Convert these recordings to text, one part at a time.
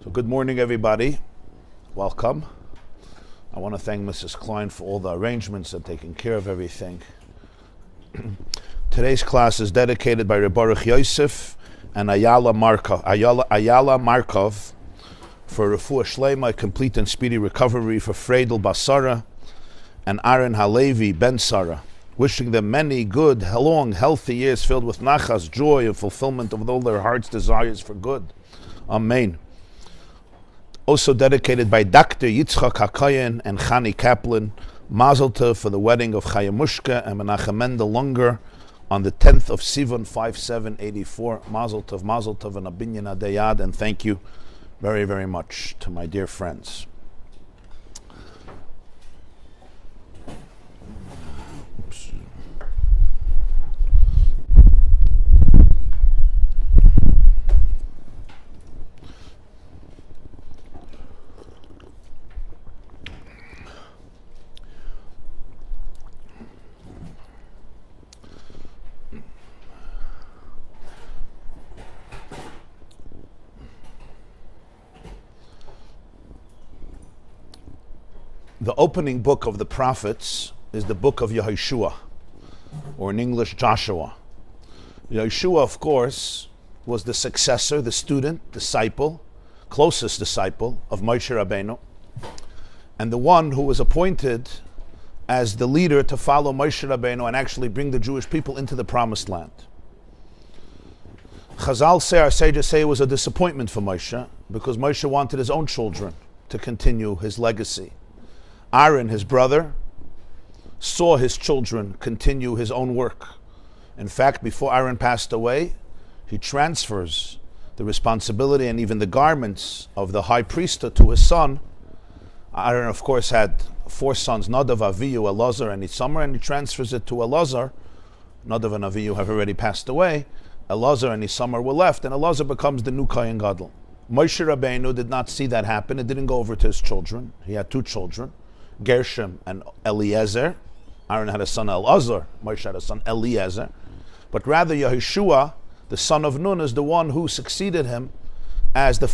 So good morning, everybody. Welcome. I want to thank Mrs. Klein for all the arrangements and taking care of everything. Today's class is dedicated by Rabbi Yosef and Ayala Markov for Refuah Shlema, complete and speedy recovery for Freidel Basara and Aaron Halevi Ben Sarah. Wishing them many good, long, healthy years filled with nachas, joy, and fulfillment of all their heart's desires for good. Amen. Also dedicated by Dr. Yitzchak HaKoyen and Chani Kaplan, Mazel Tov for the wedding of Chaya Mushka and Menachem Mendel Lunger on the 10th of Sivan 5784. Mazel Tov and Abinyan Adayad, and thank you very, very much to my dear friends. The opening book of the prophets is the book of Yehoshua, or in English, Joshua. Yehoshua, of course, was the successor, the student, disciple, closest disciple of Moshe Rabbeinu, and the one who was appointed as the leader to follow Moshe Rabbeinu and actually bring the Jewish people into the promised land. Chazal say, our sages say, it was a disappointment for Moshe because Moshe wanted his own children to continue his legacy. Aaron, his brother, saw his children continue his own work. In fact, before Aaron passed away, he transfers the responsibility and even the garments of the high priesthood to his son. Aaron, of course, had 4 sons, Nadav, Avihu, Elazar, and Itamar, and he transfers it to Elazar. Nadav and Avihu have already passed away. Elazar and Itamar were left, and Elazar becomes the new Kohen Gadol. Moshe Rabbeinu did not see that happen. It didn't go over to his children. He had 2 children, Gershom and Eliezer. Aaron had a son Elazar, Moshe had a son Eliezer. But rather Yehoshua, the son of Nun, is the one who succeeded him as the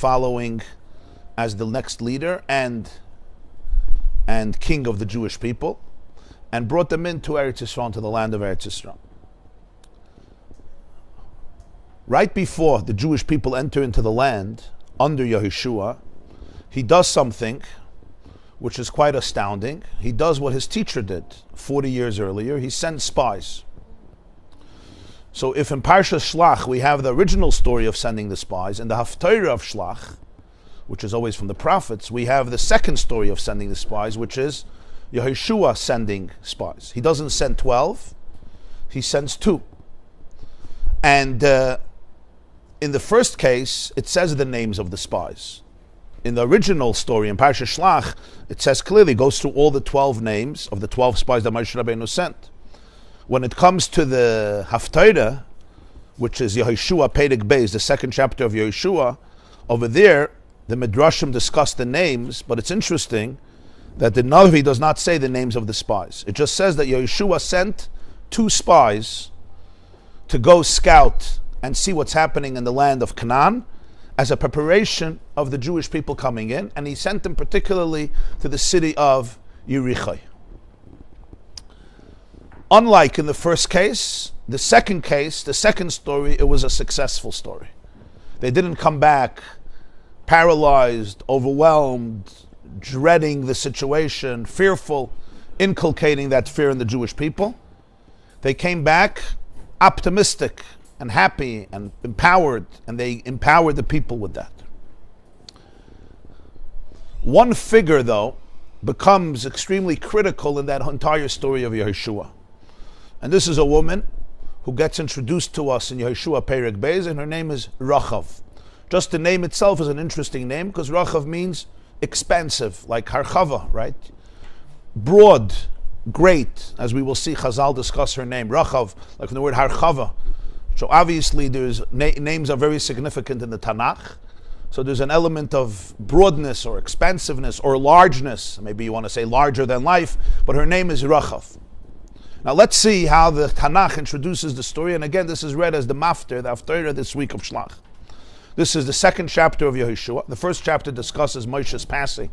next leader and king of the Jewish people, and brought them into Eretz Yisrael, to the land of Eretz Yisrael. Right before the Jewish people enter into the land under Yehoshua, he does something which is quite astounding. He does what his teacher did 40 years earlier. He sends spies. So if in Parsha Shlach we have the original story of sending the spies, and the Haftarah of Shlach, which is always from the prophets, we have the second story of sending the spies, which is Yehoshua sending spies. He doesn't send 12, he sends 2. And in the first case, it says the names of the spies. In the original story, in Parsha Shlach, it says clearly, goes through all the 12 names of the 12 spies that Moshe Rabbeinu sent. When it comes to the Haftarah, which is Yehoshua Perek Beis, the second chapter of Yehoshua, over there, the Midrashim discuss the names, but it's interesting that the Navi does not say the names of the spies. It just says that Yehoshua sent 2 spies to go scout and see what's happening in the land of Canaan, as a preparation of the Jewish people coming in, and he sent them particularly to the city of Yericho. Unlike in the first case, the second story, it was a successful story. They didn't come back paralyzed, overwhelmed, dreading the situation, fearful, inculcating that fear in the Jewish people. They came back optimistic and happy and empowered, and they empowered the people with that. One figure, though, becomes extremely critical in that entire story of Yehoshua. And this is a woman who gets introduced to us in Yehoshua Perek Beis, and her name is Rahab. Just the name itself is an interesting name, because Rahab means expansive, like Harchava, right? Broad, great, as we will see Chazal discuss her name. Rahab, like from the word Harchava. So obviously names are very significant in the Tanakh. So there's an element of broadness or expansiveness or largeness. Maybe you want to say larger than life, but her name is Rahab. Now let's see how the Tanakh introduces the story. And again, this is read as the Mafter, the Haftarah this week of Shlach. This is the second chapter of Yehoshua. The first chapter discusses Moshe's passing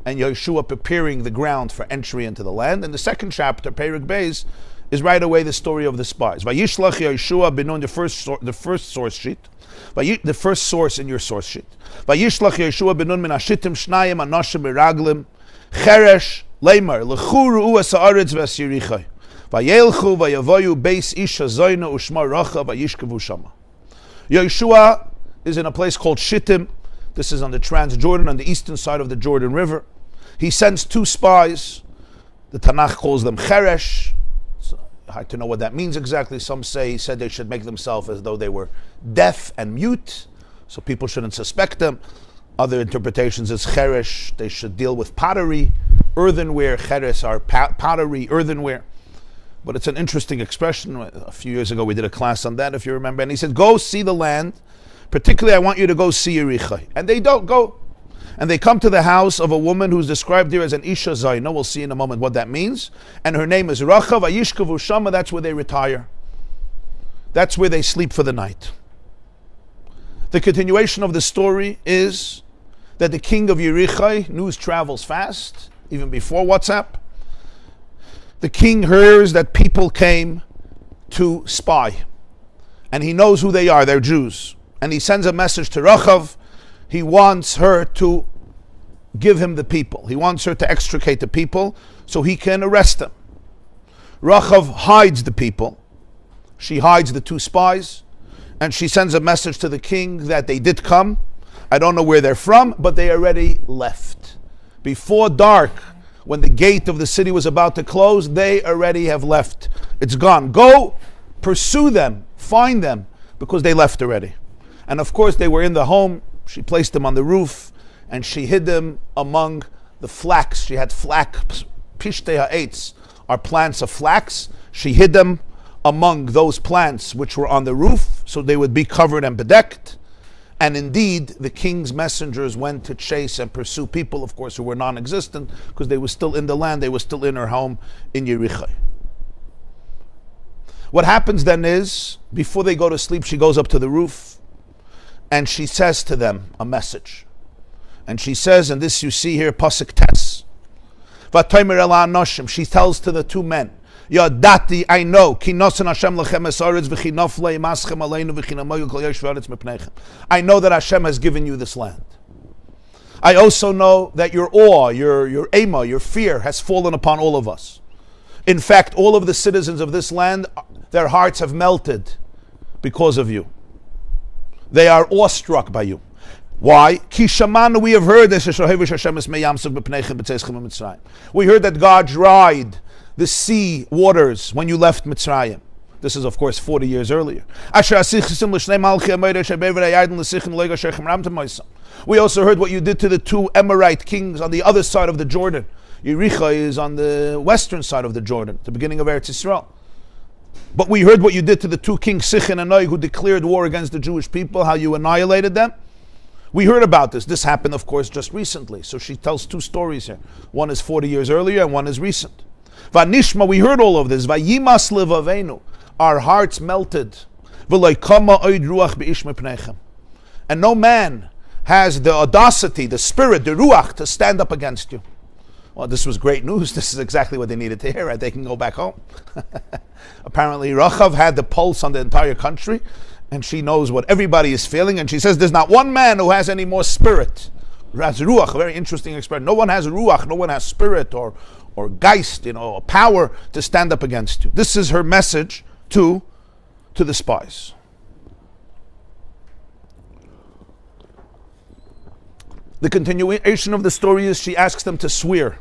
and Yehoshua preparing the ground for entry into the land. And the second chapter, Perek Beis, is right away the story of the spies. Vayishlach Yehoshua binun, the first source sheet. The first source in your source sheet. Vayishlach Yehoshua binun min hashitim shnayim anoshim miraglim cheresh leimar lechu ru'u es haaretz v'es Yerichai vayelchu vayavoyu beis isha zoyna ushma racha vayishkevu shama. Yehoshua is in a place called Shittim. This is on the Transjordan, on the eastern side of the Jordan River. He sends two spies. The Tanakh calls them cheresh. Hard to know what that means exactly. Some say he said they should make themselves as though they were deaf and mute, so people shouldn't suspect them. Other interpretations is cheresh, they should deal with pottery, earthenware. Cheres are pottery, earthenware. But it's an interesting expression. A few years ago we did a class on that, if you remember. And he said, go see the land. Particularly, I want you to go see Yerichai. And they don't go. And they come to the house of a woman who's described here as an Isha Zayna. We'll see in a moment what that means. And her name is Rachav Ayishkavu Shama. That's where they retire. That's where they sleep for the night. The continuation of the story is that the king of Yerichai, news travels fast, even before WhatsApp. The king hears that people came to spy. And he knows who they are. They're Jews. And he sends a message to Rachav. He wants her to give him the people. He wants her to extricate the people so he can arrest them. Rachav hides the people. She hides the two spies. And she sends a message to the king that they did come. I don't know where they're from, but they already left. Before dark, when the gate of the city was about to close, they already have left. It's gone. Go pursue them, find them, because they left already. And of course, they were in the home. She placed them on the roof, and she hid them among the flax. She had flax, pishtei ha'etz, are plants of flax. She hid them among those plants which were on the roof, so they would be covered and bedecked. And indeed, the king's messengers went to chase and pursue people, of course, who were non-existent, because they were still in the land, they were still in her home in Yerichai. What happens then is, before they go to sleep, she goes up to the roof, and she says to them a message. And she says, and this you see here, Pasuk Tes. V'tomer el ha'anoshim, she tells to the two men, Yadati, I know, ki nosen Hashem lechem es haaretz v'chi nafle imaschem aleinu v'chi namoyu kol yesh v'aretz mipneichem. I know that Hashem has given you this land. I also know that your awe, your ema, your fear has fallen upon all of us. In fact, all of the citizens of this land, their hearts have melted because of you. They are awestruck by you. Why? Ki shamanu, we have heard this. We heard that God dried the sea waters when you left Mitzrayim. This is, of course, 40 years earlier. We also heard what you did to the two Amorite kings on the other side of the Jordan. Yerichai is on the western side of the Jordan, the beginning of Eretz Yisrael. But we heard what you did to the two kings, Sichon and Og, who declared war against the Jewish people, how you annihilated them. We heard about this. This happened, of course, just recently. So she tells two stories here. One is 40 years earlier and one is recent. Vanishma, we heard all of this. Vayimas levavenu, our hearts melted. And no man has the audacity, the spirit, the ruach, to stand up against you. Well, this was great news. This is exactly what they needed to hear. Right? They can go back home. Apparently, Rachav had the pulse on the entire country, and she knows what everybody is feeling, and she says there's not one man who has any more spirit. Has ruach, a very interesting expression. No one has ruach, no one has spirit or geist, a power to stand up against you. This is her message to the spies. The continuation of the story is she asks them to swear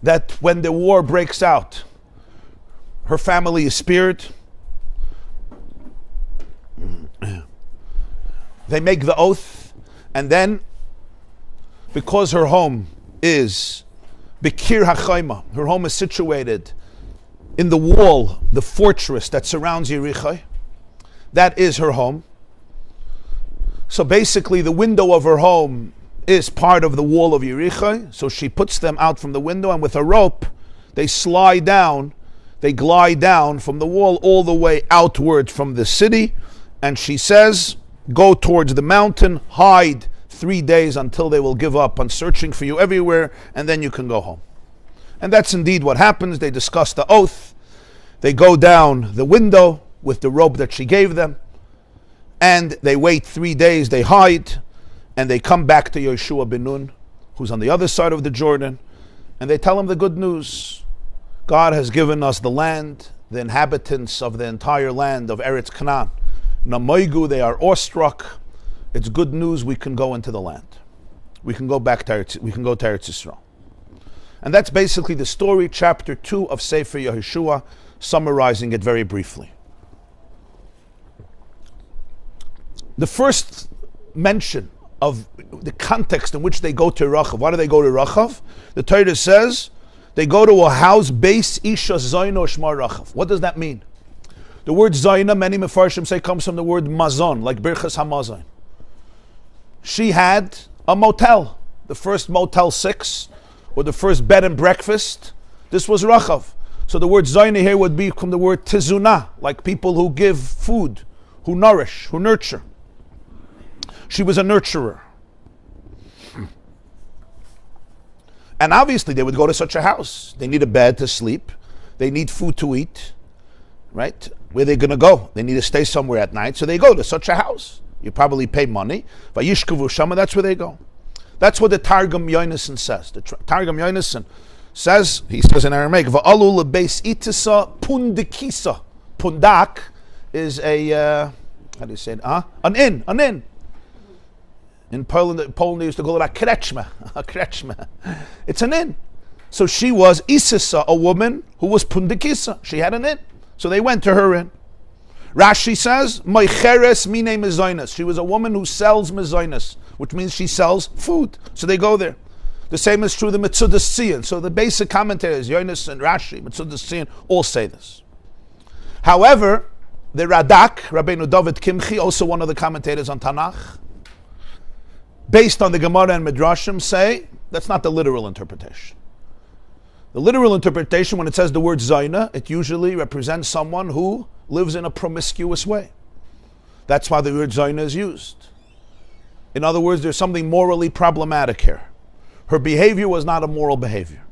that when the war breaks out, her family is spared. They make the oath, and then, because her home is Bekir HaChaima, her home is situated in the wall, the fortress that surrounds Yerichai, that is her home. So basically the window of her home is part of the wall of Yerichai, so she puts them out from the window, and with a rope, they glide down from the wall all the way outward from the city, and she says, go towards the mountain, hide 3 days until they will give up on searching for you everywhere, and then you can go home. And that's indeed what happens. They discuss the oath. They go down the window with the rope that she gave them, and they wait 3 days, they hide, and they come back to Yeshua ben Nun, who's on the other side of the Jordan, and they tell him the good news. God has given us the land, the inhabitants of the entire land of Eretz Canaan. Namoigu, they are awestruck. It's good news, we can go into the land. We can go back to Eretz Yisrael. And that's basically the story, chapter 2 of Sefer Yehoshua, summarizing it very briefly. The first mention of the context in which they go to Rachav. Why do they go to Rachav? The Torah says they go to a house, Beis Isha Zayno Shmar Rachav. What does that mean? The word Zayna, many Mefarshim say, comes from the word Mazon, like Birchas HaMazon. She had a motel, the first Motel 6, or the first bed and breakfast. This was Rachav. So the word Zayna here would be from the word Tizuna, like people who give food, who nourish, who nurture. She was a nurturer. And obviously they would go to such a house. They need a bed to sleep. They need food to eat. Right? Where are they going to go? They need to stay somewhere at night. So they go to such a house. You probably pay money. Vayishkavu Shama, that's where they go. That's what the Targum Yonason says. The Targum Yonason says, he says in Aramaic, Va'alu lebeis itisa pundikisa. Pundak is a, how do you say it? An inn. In Poland they used to call it a krechma. It's an inn. So she was Isisa, a woman who was pundikisa. She had an inn. So they went to her inn. Rashi says, Moicheres mine mezainas. She was a woman who sells mezainas, which means she sells food. So they go there. The same is true of the Metzudas Tzion. So the basic commentators, Yonis and Rashi, Metzudas Tzion, all say this. However, the Radak, Rabbeinu David Kimchi, also one of the commentators on Tanakh, based on the Gemara and Midrashim, say that's not the literal interpretation. The literal interpretation, when it says the word Zayna, it usually represents someone who lives in a promiscuous way. That's why the word Zayna is used. In other words, there's something morally problematic here. Her behavior was not a moral behavior.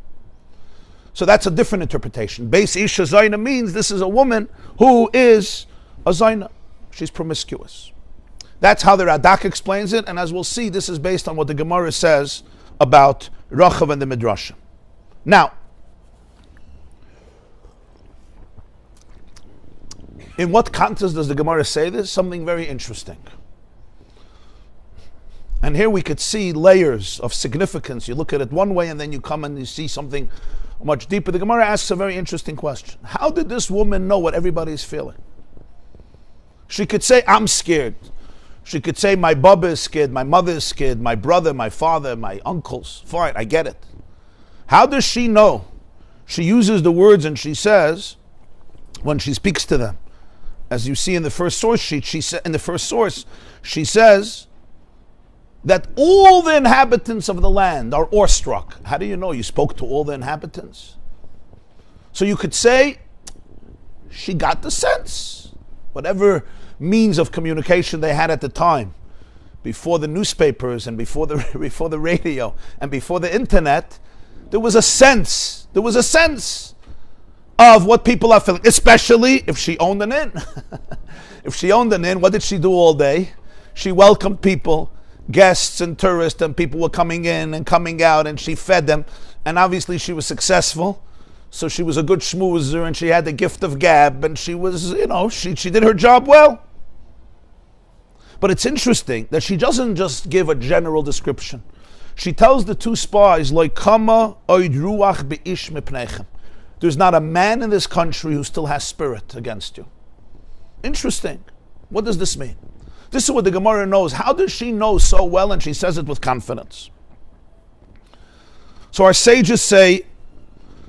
So that's a different interpretation. Beis Isha Zayna means this is a woman who is a Zayna. She's promiscuous. That's how the Radak explains it, and as we'll see, this is based on what the Gemara says about Rachav and the Midrashim. Now, in what context does the Gemara say this? Something very interesting. And here we could see layers of significance. You look at it one way and then you come and you see something much deeper. The Gemara asks a very interesting question. How did this woman know what everybody is feeling? She could say, I'm scared. She could say, my baba is scared, my mother is scared, my brother, my father, my uncles. Fine, I get it. How does she know? She uses the words and she says, when she speaks to them, as you see in the first source sheet, she says that all the inhabitants of the land are awestruck. How do you know? You spoke to all the inhabitants. So you could say, she got the sense. Whatever means of communication they had at the time, before the newspapers and before the radio and before the internet, there was a sense of what people are feeling, especially if she owned an inn. If she owned an inn, what did she do all day? She welcomed people, guests and tourists, and people were coming in and coming out, and she fed them, and obviously she was successful. So she was a good schmoozer, and she had the gift of gab, and she was, she did her job well. But it's interesting that she doesn't just give a general description. She tells the two spies, like, Kama oid ruach beish mipnechem. There's not a man in this country who still has spirit against you. Interesting. What does this mean? This is what the Gemara knows. How does she know so well, and she says it with confidence? So our sages say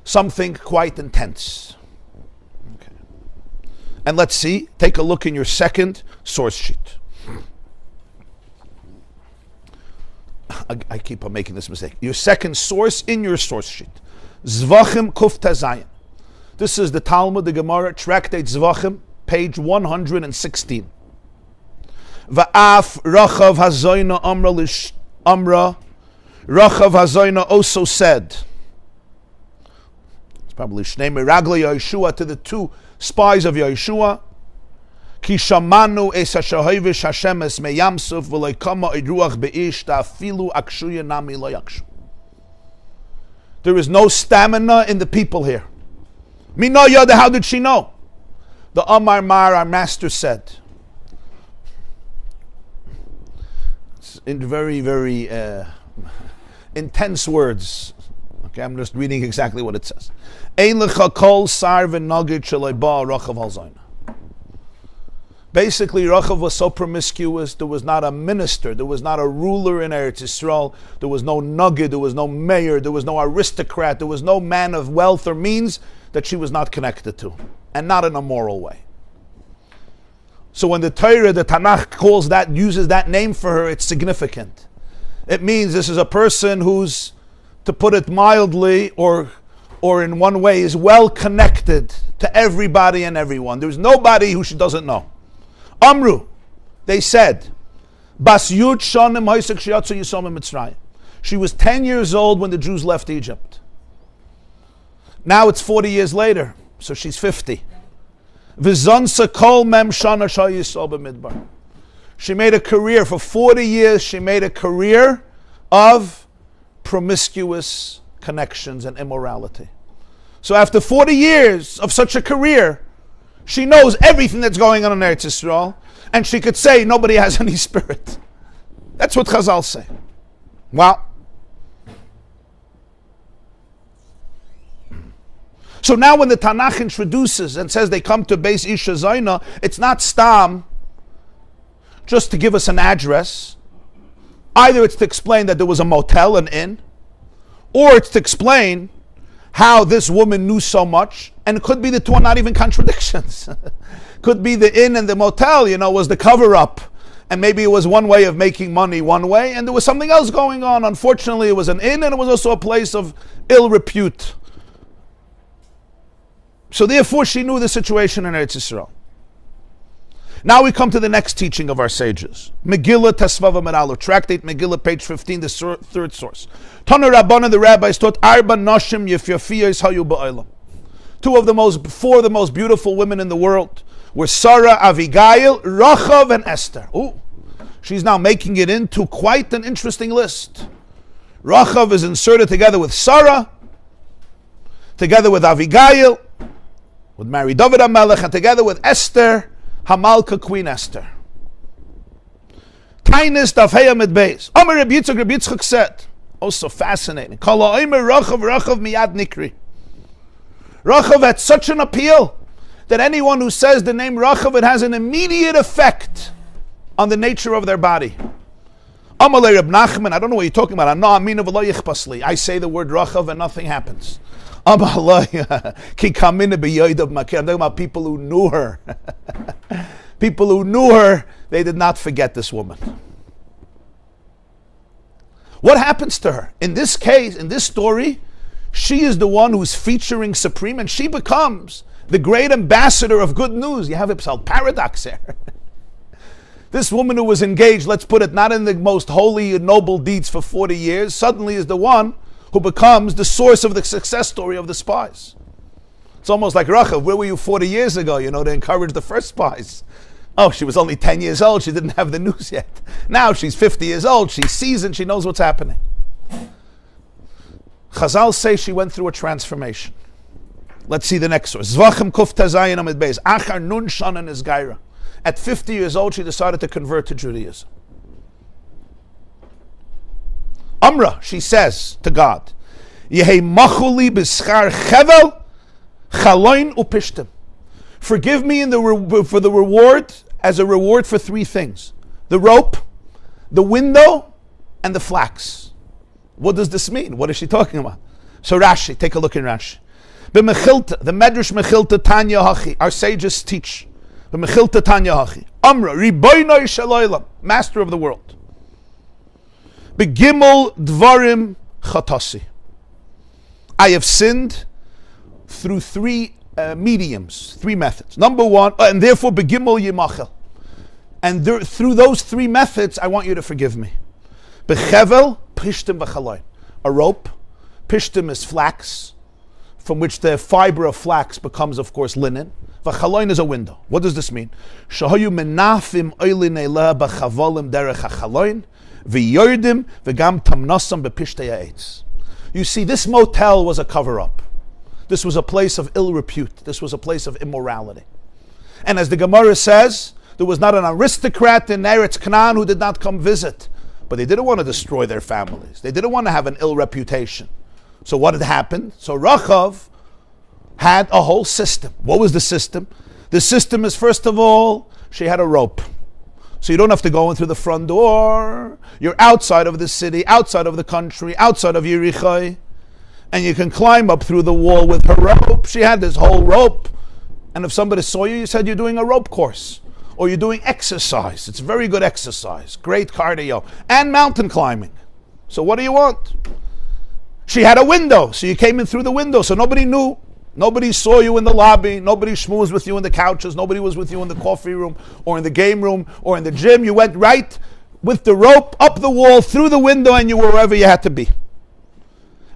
something quite intense. Okay. And let's see, take a look in your second source sheet. I keep on making this mistake. Your second source in your source sheet. Zvachim Kuf Tezayin. This is the Talmud, the Gemara, Tractate Zvachim, page 116. Va'af Rachav Hazoyna Amra. Rachav Hazoyna also said, it's probably Shnei Meragli Yeshua, to the two spies of Yeshua, Ki shamanu es hashahovish Hashem es meyamsuf v'lo kama idruach beish ta'afilu akshuya nami lo yakshu. There is no stamina in the people here. Mino Yoda, how did she know? The Amar Mar, our master, said, in very, very intense words. Okay, I'm just reading exactly what it says. Ein lecha kol sar v'nagid shaloi ba Rachav halzayna. Basically, Rahab was so promiscuous, there was not a minister, there was not a ruler in Eretz Yisrael, there was no nugget, there was no mayor, there was no aristocrat, there was no man of wealth or means that she was not connected to, and not in a moral way. So when the Torah, the Tanakh calls that, uses that name for her, it's significant. It means this is a person who's, to put it mildly, or in one way, is well connected to everybody and everyone. There's nobody who she doesn't know. Amru, they said, Bas Yud Shanim Haisek Shiatzu Yisom Mitzrayim. She was 10 years old when the Jews left Egypt. Now it's 40 years later, so she's 50. V'zonsa kol mem shana shayisol b'midbar. She made a career, for 40 years she made a career of promiscuous connections and immorality. So after 40 years of such a career, she knows everything that's going on in Eretz Yisrael, and she could say nobody has any spirit. That's what Chazal say. Wow. So now when the Tanakh introduces and says they come to Beis Isha Zayna, it's not stam just to give us an address. Either it's to explain that there was a motel, an inn, or it's to explain how this woman knew so much, and it could be the two are not even contradictions. Could be the inn and the motel, was the cover-up, and maybe it was one way of making money one way, and there was something else going on. Unfortunately, it was an inn, and it was also a place of ill repute. So therefore, she knew the situation in Eretz Yisrael. Now we come to the next teaching of our sages. Megillah Tesvava Meralo, Tractate Megillah, page 15, the third source. Tanu Rabbana, the rabbis taught, Arba Noshim Yefyafiyos Hayu Ba'olam. Four of the most beautiful women in the world were Sarah, Avigail, Rachav, and Esther. Ooh, she's now making it into quite an interesting list. Rachav is inserted together with Sarah, together with Avigail, with Mary David HaMelech, and together with Esther, Hamalka, Queen Esther. Tainis Dafheya Midbeis. Amar Rabbi Yitzchak said, also fascinating, Kala Omer Rachav Miyad Nikri. Rachav had such an appeal that anyone who says the name Rachav, it has an immediate effect on the nature of their body. Amalei Reb Nachman, I don't know what you're talking about. I say the word Rachav and nothing happens. I'm talking about people who knew her. People who knew her, they did not forget this woman. What happens to her? In this case, in this story, she is the one who's featuring supreme, and she becomes the great ambassador of good news. You have a paradox here. This woman who was engaged, let's put it, not in the most holy and noble deeds for 40 years, suddenly is the one who becomes the source of the success story of the spies. It's almost like Rahab, where were you 40 years ago, to encourage the first spies? Oh, she was only 10 years old, she didn't have the news yet. Now she's 50 years old, she's seasoned, she knows what's happening. Chazal say she went through a transformation. Let's see the next source. Zvachim Kuf Tazayin Amid Beis. Achar Nun Shanan is Gaira. At 50 years old, she decided to convert to Judaism. Amra, she says to God, Yehei machuli b'schar chevel chaloin upishtim. Forgive me for the reward, as a reward for three things: the rope, the window, and the flax. What does this mean? What is she talking about? So Rashi, take a look in Rashi. B'mechilta, the Medrash Mechilta Tanya Hachi, our sages teach. B'mechilta Tanya Hachi. Amra, Riboynoi Shaloylam, Master of the world. Begimel Dvarim Chatasi. I have sinned through three mediums, three methods. Number one, and therefore Begimel Yimachel. And through those three methods, I want you to forgive me. Bechevel, pishtim, v'chaloin. A rope. Pishtim is flax, from which the fiber of flax becomes, of course, linen. V'chaloin is a window. What does this mean? Shahayu menafim oilin eila b'chavolim derech hachaloin, v'yordim v'gam tamnosam b'pishtei ha'etz. You see, this motel was a cover-up. This was a place of ill repute. This was a place of immorality. And as the Gemara says, there was not an aristocrat in Eretz Canaan who did not come visit. But they didn't want to destroy their families. They didn't want to have an ill reputation. So what had happened? So Rahab had a whole system. What was the system? The system is, first of all, she had a rope. So you don't have to go in through the front door. You're outside of the city, outside of the country, outside of Yericho, and you can climb up through the wall with her rope. She had this whole rope. And if somebody saw you, you said you're doing a rope course. Or you're doing exercise. It's very good exercise. Great cardio. And mountain climbing. So what do you want? She had a window. So you came in through the window. So nobody knew. Nobody saw you in the lobby. Nobody schmoozed with you in the couches. Nobody was with you in the coffee room or in the game room or in the gym. You went right with the rope up the wall, through the window, and you were wherever you had to be.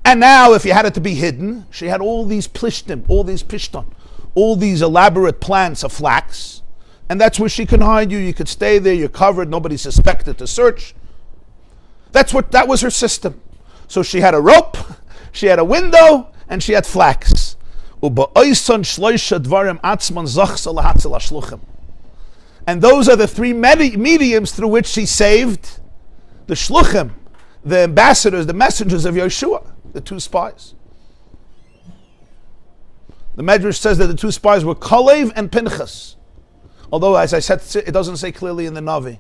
And now, if you had it to be hidden, she had all these plishtim, all these pishton, all these elaborate plants of flax. And that's where she can hide you. You could stay there. You're covered. Nobody suspected to search. That was her system. So she had a rope, she had a window, and she had flax. And those are the three mediums through which she saved the shluchim, the ambassadors, the messengers of Yeshua, the two spies. The Medrash says that the two spies were Kalev and Pinchas. Although, as I said, it doesn't say clearly in the Navi.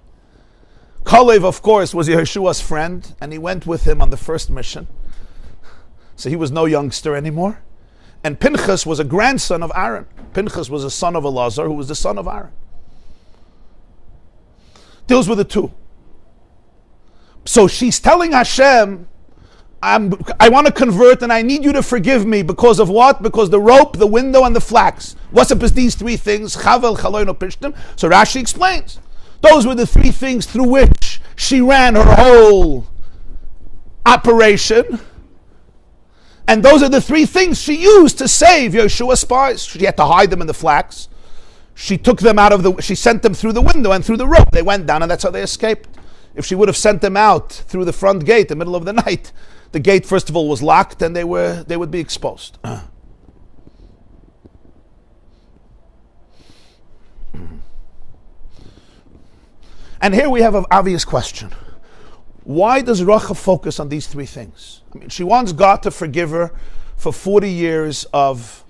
Kalev, of course, was Yeshua's friend, and he went with him on the first mission. So he was no youngster anymore. And Pinchas was a grandson of Aaron. Pinchas was a son of Elazar, who was the son of Aaron. Deals with the two. So she's telling Hashem, I want to convert and I need you to forgive me because of what? Because the rope, the window, and the flax. What's up with these three things? Chavel, chaloin, pishtim. So Rashi explains. Those were the three things through which she ran her whole operation. And those are the three things she used to save Yeshua's spies. She had to hide them in the flax. She took them she sent them through the window and through the rope. They went down and that's how they escaped. If she would have sent them out through the front gate in the middle of the night, the gate, first of all, was locked and they would be exposed. And here we have an obvious question. Why does Rahab focus on these three things? I mean, she wants God to forgive her for 40 years of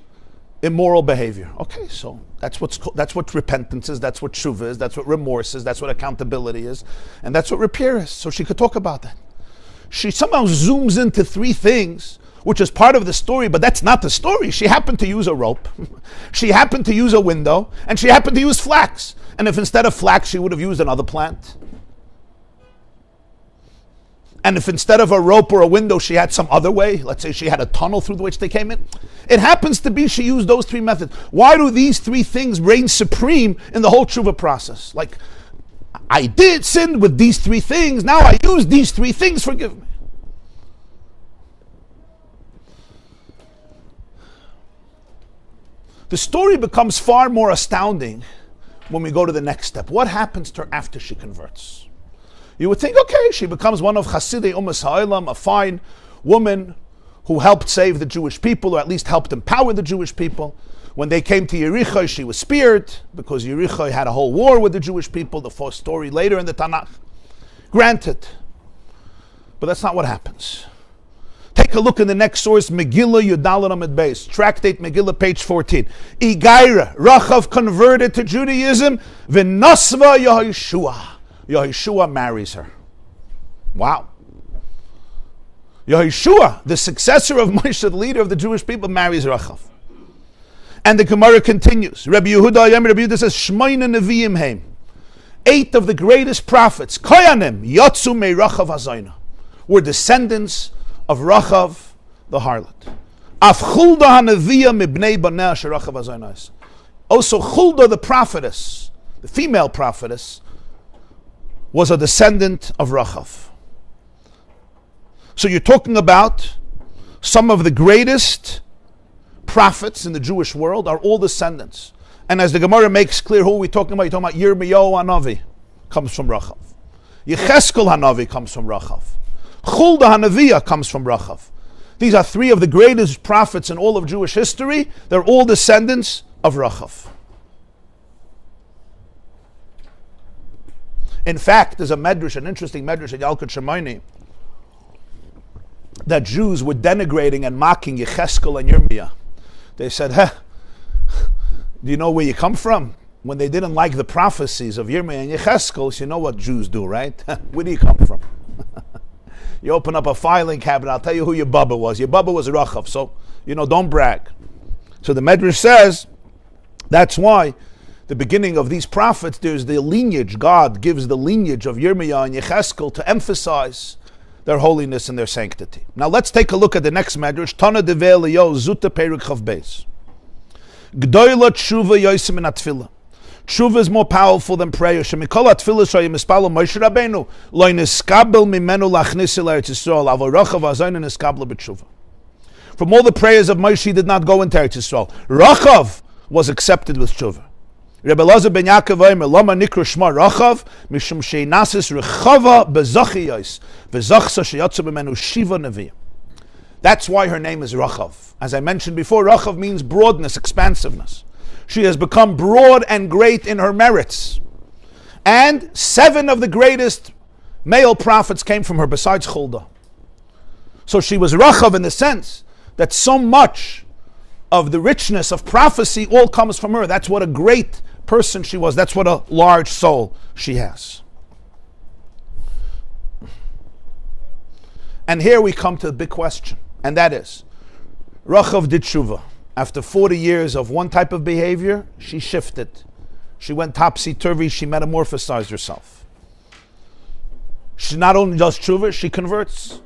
immoral behavior. Okay, so that's what repentance is, that's what tshuva is, that's what remorse is, that's what accountability is, and that's what repair is. So she could talk about that. She somehow zooms into three things, which is part of the story, but that's not the story. She happened to use a rope, she happened to use a window, and she happened to use flax. And if instead of flax, she would have used another plant. And if instead of a rope or a window, she had some other way, let's say she had a tunnel through which they came in, it happens to be she used those three methods. Why do these three things reign supreme in the whole tshuva process? Like, I did sin with these three things, now I use these three things, forgive me. The story becomes far more astounding when we go to the next step. What happens to her after she converts? You would think, okay, she becomes one of Chasidei Umas Ha'olam, a fine woman who helped save the Jewish people, or at least helped empower the Jewish people. When they came to Yericho, she was speared, because Yericho had a whole war with the Jewish people, the first story later in the Tanakh. Granted. But that's not what happens. Take a look in the next source, Megillah Yudalad Amud Beis, Tractate Megillah, page 14. Igaira, Rahab converted to Judaism, V'nosva Yehoshua. Yehoshua marries her. Wow. Yehoshua, the successor of Moshe, the leader of the Jewish people, marries Rahab. And the Gemara continues. Rabbi Yehuda says, Shmoina Nevi'im Heim. 8 of the greatest prophets, Koyanim, Yotzu Me Rahab Hazayna, were descendants of Rahab, the harlot. Af Chulda HaNevi'ah Mibnei Baneh Asher Rahab Hazayna. Also Chulda, the prophetess, the female prophetess, was a descendant of Rahab. So you're talking about some of the greatest prophets in the Jewish world are all descendants. And as the Gemara makes clear, who are we talking about? You're talking about Yirmiyahu Hanavi, comes from Rahab. Yecheskel Hanavi comes from Rahab. Hulda Hanaviya comes from Rahab. These are three of the greatest prophets in all of Jewish history. They're all descendants of Rahab. In fact, there's a medrash, an interesting medrash at Yalkut Shemaini, that Jews were denigrating and mocking Yecheskel and Yirmiyah. They said, do you know where you come from? When they didn't like the prophecies of Yirmiyah and Yecheskel, you know what Jews do, right? Where do you come from? You open up a filing cabinet, I'll tell you who your Baba was. Your Baba was Rahab, so, don't brag. So the Medrash says, that's why the beginning of these prophets, there's the lineage. God gives the lineage of Yirmiyah and Yecheskel to emphasize their holiness and their sanctity. Now let's take a look at the next Medrash. Tana Devei Eliyahu Zuta Perek Chav Beis. G'doila tshuva yosim min atfila. Tshuva is more powerful than prayer. Shemikol atfila shayim ispalo Moshe Rabbeinu lo niskabel mimenu lachnis el Eretz Yisrael avol Rachav azayin niskabel b'tshuva. From all the prayers of Moshe, he did not go into Eretz Yisrael. Rachav was accepted with tshuva. Rebbe Elazar ben Yaakov Omer lama nikra shma Rachav mishum sheinasis rechava bezachiyos vezachsa sheyatzu b'menu shiva neviim. That's why her name is Rachav. As I mentioned before, Rachav means broadness, expansiveness. She has become broad and great in her merits. And 7 of the greatest male prophets came from her besides Huldah. So she was Rachav in the sense that so much of the richness of prophecy all comes from her. That's what a great person she was. That's what a large soul she has. And here we come to the big question, and that is, Rachav did tshuva. After 40 years of one type of behavior, she shifted. She went topsy-turvy, she metamorphosized herself. She not only does tshuva, she converts.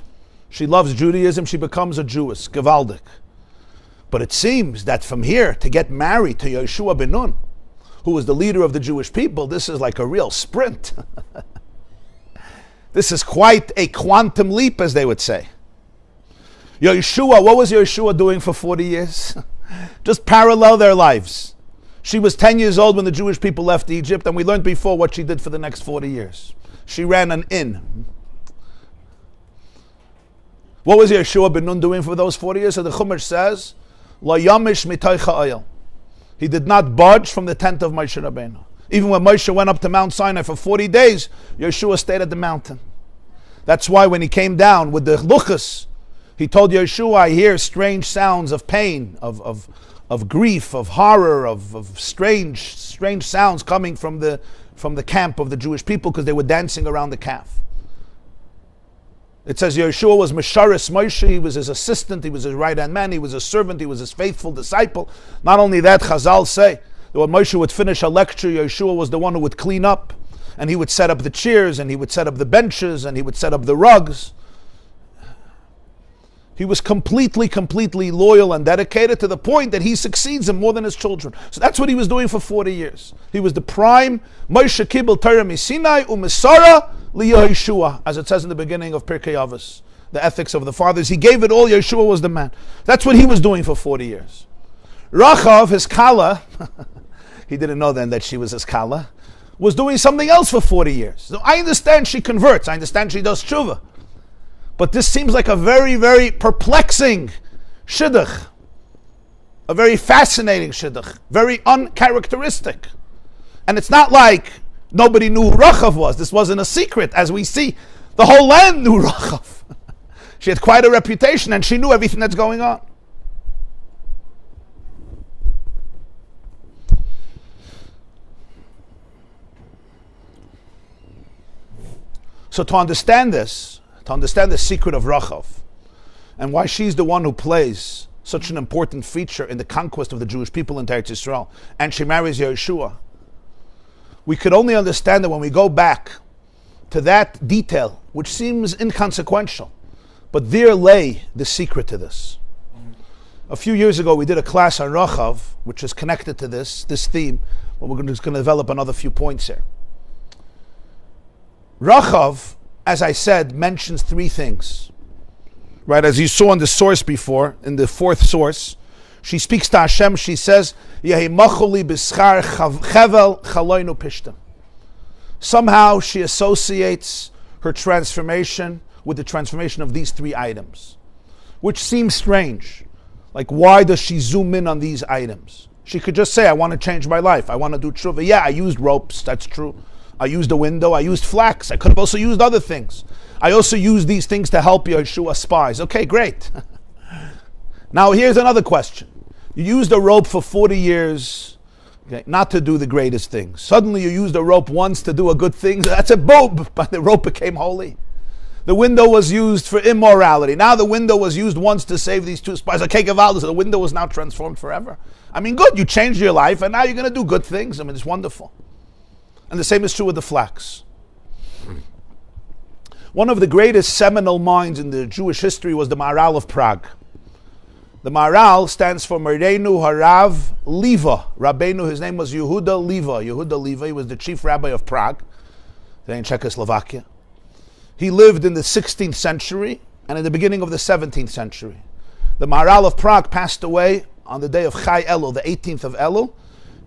She loves Judaism, she becomes a Jewess, gewaldig. But it seems that from here to get married to Yeshua ben Nun, who was the leader of the Jewish people, this is like a real sprint. This is quite a quantum leap, as they would say. Yeshua, what was Yeshua doing for 40 years? Just parallel their lives. She was 10 years old when the Jewish people left Egypt, and we learned before what she did for the next 40 years. She ran an inn. What was Yeshua ben Nun doing for those 40 years? So the Chumash says, La yamish mitoicha oyel. He did not budge from the tent of Moshe Rabbeinu. Even when Moshe went up to Mount Sinai for 40 days, Yeshua stayed at the mountain. That's why when he came down with the luchas, he told Yeshua, I hear strange sounds of pain, of grief, of horror, of strange sounds coming from the camp of the Jewish people because they were dancing around the calf. It says Yeshua was Mesharis Moshe, he was his assistant, he was his right-hand man, he was his servant, he was his faithful disciple. Not only that, Chazal say that when Moshe would finish a lecture, Yeshua was the one who would clean up, and he would set up the chairs, and he would set up the benches, and he would set up the rugs. He was completely loyal and dedicated to the point that he succeeds him more than his children. So that's what he was doing for 40 years. He was the prime Moshe Kibel Torah Misinai Umisara Yeshua, as it says in the beginning of Pirkei Avos, the ethics of the fathers. He gave it all. Yeshua was the man. That's what he was doing for 40 years. Rachav, his Kala, he didn't know then that she was his Kala, was doing something else for 40 years. So I understand she converts. I understand she does tshuva. But this seems like a very, very perplexing shidduch. A very fascinating shidduch. Very uncharacteristic. And it's not like nobody knew who Rachav was. This wasn't a secret. As we see, the whole land knew Rachav. She had quite a reputation and she knew everything that's going on. So to understand this, to understand the secret of Rachav, and why she's the one who plays such an important feature in the conquest of the Jewish people in Eretz Yisrael, and she marries Yeshua, we could only understand that when we go back to that detail, which seems inconsequential, but there lay the secret to this. A few years ago, we did a class on Rachav, which is connected to this theme, but we're just going to develop another few points here. Rahab, as I said, mentions three things. Right, as you saw in the source before, in the fourth source, she speaks to Hashem, she says, Yehi macholi b'schar chevel chaloinu pishtim. Somehow she associates her transformation with the transformation of these three items, which seems strange. Like, why does she zoom in on these items? She could just say, I want to change my life. I want to do tshuva. Yeah, I used ropes. That's true. I used a window. I used flax. I could have also used other things. I also used these things to help Yeshua spies. Okay, great. Now here's another question. You used a rope for 40 years, okay, not to do the greatest things. Suddenly you used a rope once to do a good thing. That's a bob, but the rope became holy. The window was used for immorality. Now the window was used once to save these two spies. Okay, Gavalda, so the window was now transformed forever. I mean, good, you changed your life, and now you're going to do good things. I mean, it's wonderful. And the same is true with the flax. One of the greatest seminal minds in the Jewish history was the Maharal of Prague. The Maharal stands for Mereinu Harav Liva. Rabbeinu, his name was Yehuda Liva. Yehuda Liva, he was the chief rabbi of Prague, today in Czechoslovakia. He lived in the 16th century and in the beginning of the 17th century. The Maharal of Prague passed away on the day of Chai Elul, the 18th of Elul.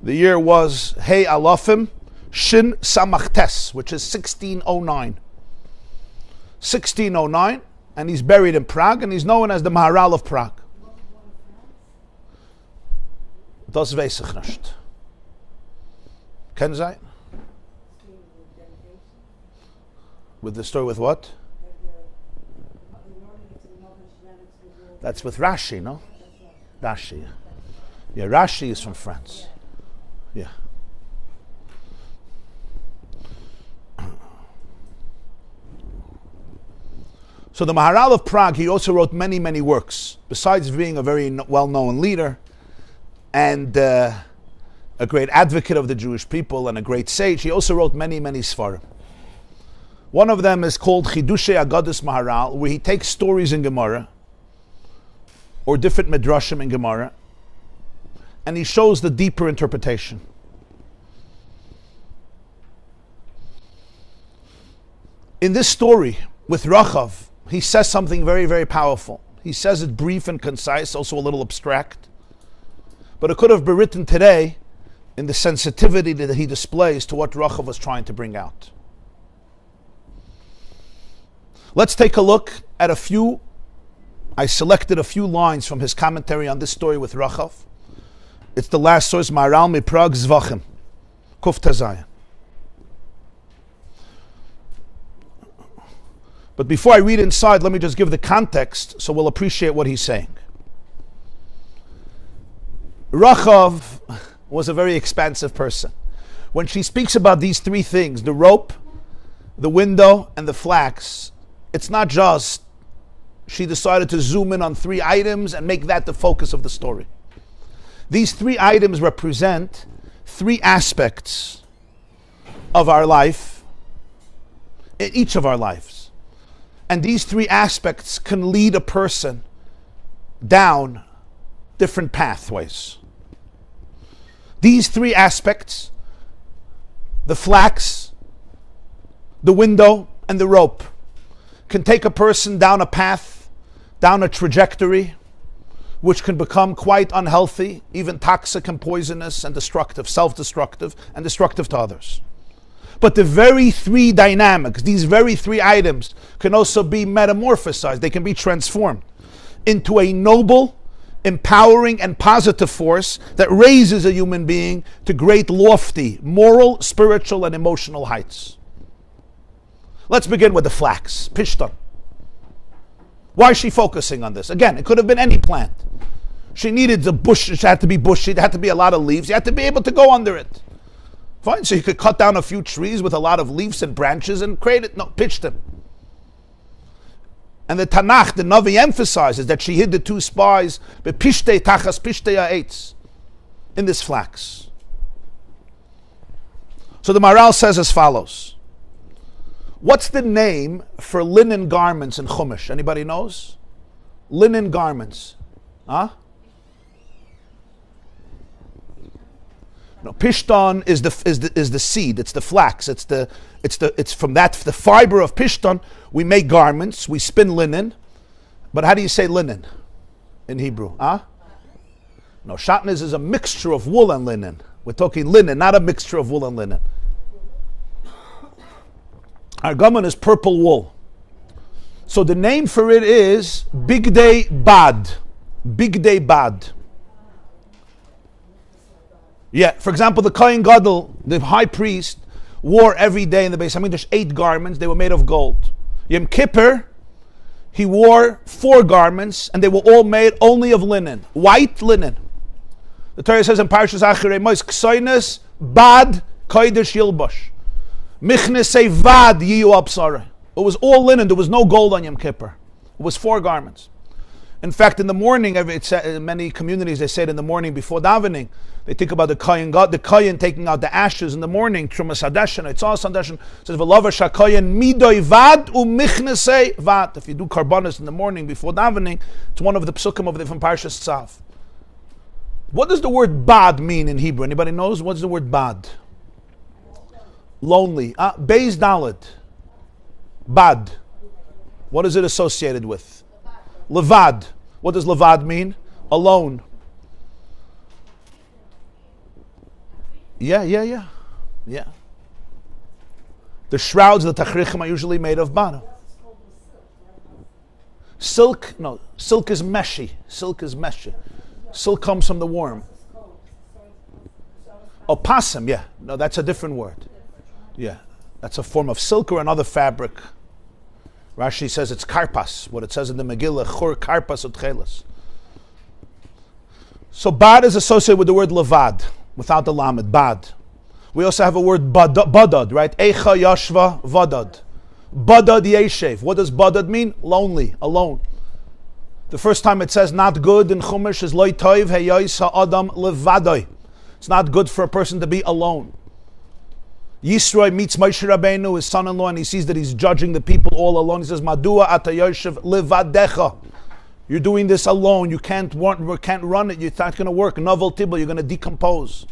The year was Hei Alofim Shin Samachtes, which is 1609. 1609, and he's buried in Prague, and he's known as the Maharal of Prague. Das weiß ich nicht. Kennen Sie? With the story with what? That's with Rashi, no? Rashi. Yeah, Rashi is from France. Yeah. So the Maharal of Prague, he also wrote many, many works. Besides being a very well-known leader and a great advocate of the Jewish people and a great sage, he also wrote many, many svarim. One of them is called Chidushei Agadas Maharal, where he takes stories in Gemara or different midrashim in Gemara, and he shows the deeper interpretation. In this story with Rahab, he says something very, very powerful. He says it brief and concise, also a little abstract. But it could have been written today in the sensitivity that he displays to what Rahab was trying to bring out. Let's take a look at I selected a few lines from his commentary on this story with Rahab. It's the last source, Maharal Miprag Zvachim, Kuf Tazayin. But before I read inside, let me just give the context so we'll appreciate what he's saying. Rahab was a very expansive person. When she speaks about these three things, the rope, the window, and the flax, it's not just she decided to zoom in on three items and make that the focus of the story. These three items represent three aspects of our life, in each of our lives. And these three aspects can lead a person down different pathways. These three aspects, the flax, the window, and the rope, can take a person down a path, down a trajectory, which can become quite unhealthy, even toxic and poisonous and destructive, self-destructive, and destructive to others. But the very three dynamics, these very three items, can also be metamorphosized. They can be transformed into a noble, empowering, and positive force that raises a human being to great, lofty, moral, spiritual, and emotional heights. Let's begin with the flax, pishtan. Why is she focusing on this? Again, it could have been any plant. She needed the bush, it had to be bushy, there had to be a lot of leaves, you had to be able to go under it. Fine, so you could cut down a few trees with a lot of leaves and branches and create it. No, pitch them. And the Tanakh, the Navi, emphasizes that she hid the two spies bepishte tachas pishte ha'etz, in this flax. So the Maharal says as follows. What's the name for linen garments in Chumash? Anybody knows? Linen garments. Huh? No, pishton is the seed. It's the flax. It's from the fiber of pishton we make garments. We spin linen. But how do you say linen in Hebrew? No, shatnez is a mixture of wool and linen. We're talking linen, not a mixture of wool and linen. Argaman is purple wool. So the name for it is Bigdei Bad. Bigdei Bad. Yeah, for example, the Kohen Gadol, the high priest, wore every day in the Beis Hamikdash 8 garments. They were made of gold. Yom Kippur, he wore 4 garments, and they were all made only of linen, white linen. The Torah says in Parshas Acharei Mos, Ksoines Bad Kodesh Yilbosh. Michnasei Vad Yiyu Absara. It was all linen. There was no gold on Yom Kippur. It was 4 garments. In fact, in the morning, in many communities, they say it in the morning before davening. They think about the Kohen taking out the ashes in the morning. Trumas Hadeshin, Eitzah Hadeshin says, "V'lover shakoyen midoi vad u'michnesei vad." If you do karbonis in the morning before davening, it's one of the psukim of the from Parshas Tzav. What does the word bad mean in Hebrew? Anybody knows? What's the word bad? Lonely. Beis Daled. Bad. What is it associated with? Levad. What does levad mean? Alone. Yeah. The shrouds, the tachrichim, are usually made of bana. Silk is meshy. Silk comes from the worm. Opasim, yeah. No, that's a different word. Yeah. That's a form of silk or another fabric. Rashi says it's karpas, what it says in the Megillah, chur karpas utchelas. So bad is associated with the word levad, without the lamed, bad. We also have a word badad, right? Eicha yashva vadad. Badad yeshev. What does badad mean? Lonely, alone. The first time it says not good in Chumash is loy toiv heyos ha'adam levadoi. It's not good for a person to be alone. Yisroi meets Moshe Rabbeinu, his son-in-law, and he sees that he's judging the people all alone. He says, Madua ata yoshev levadecha. You're doing this alone. You can't run it. It's not going to work. Novel tibble. You're going to decompose.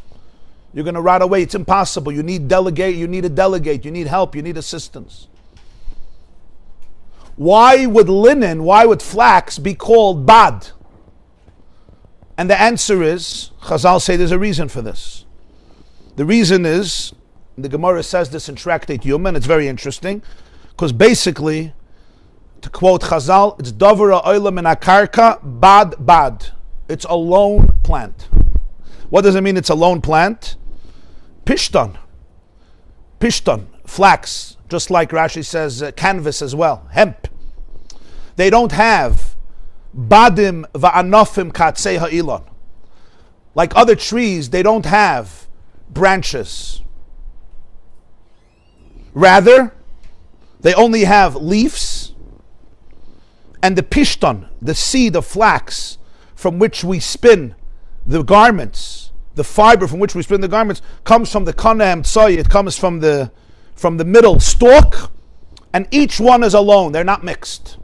You're going to rot away. It's impossible. You need delegate. You need a delegate. You need help. You need assistance. Why would flax be called bad? And the answer is, Chazal say there's a reason for this. The reason is, the Gemara says this in Tractate Yuma, and it's very interesting, because basically, to quote Chazal, it's Dovra Oila Min HaKarka Bad. It's a lone plant. What does it mean it's a lone plant? Pishton, flax, just like Rashi says, canvas as well, hemp. They don't have badim va'anofim katzei ha'ilon. Like other trees, they don't have branches. Rather, they only have leaves, and the pishton, the seed of flax, from which we spin the garments, the fiber from which we spin the garments, comes from the kanam tsoy. It comes from the middle stalk, and each one is alone. They're not mixed.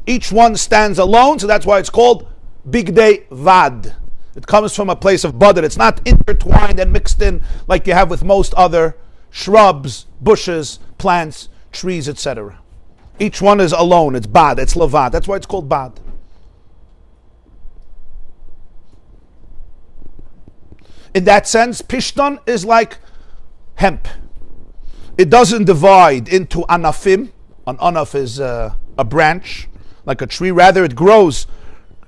Each one stands alone, so that's why it's called Bigdei Vad. It comes from a place of badad. It's not intertwined and mixed in like you have with most other shrubs, bushes, plants, trees, etc. Each one is alone. It's bad. It's levad. That's why it's called bad. In that sense, pishton is like hemp. It doesn't divide into anafim. An anaf is a branch, like a tree. Rather, it grows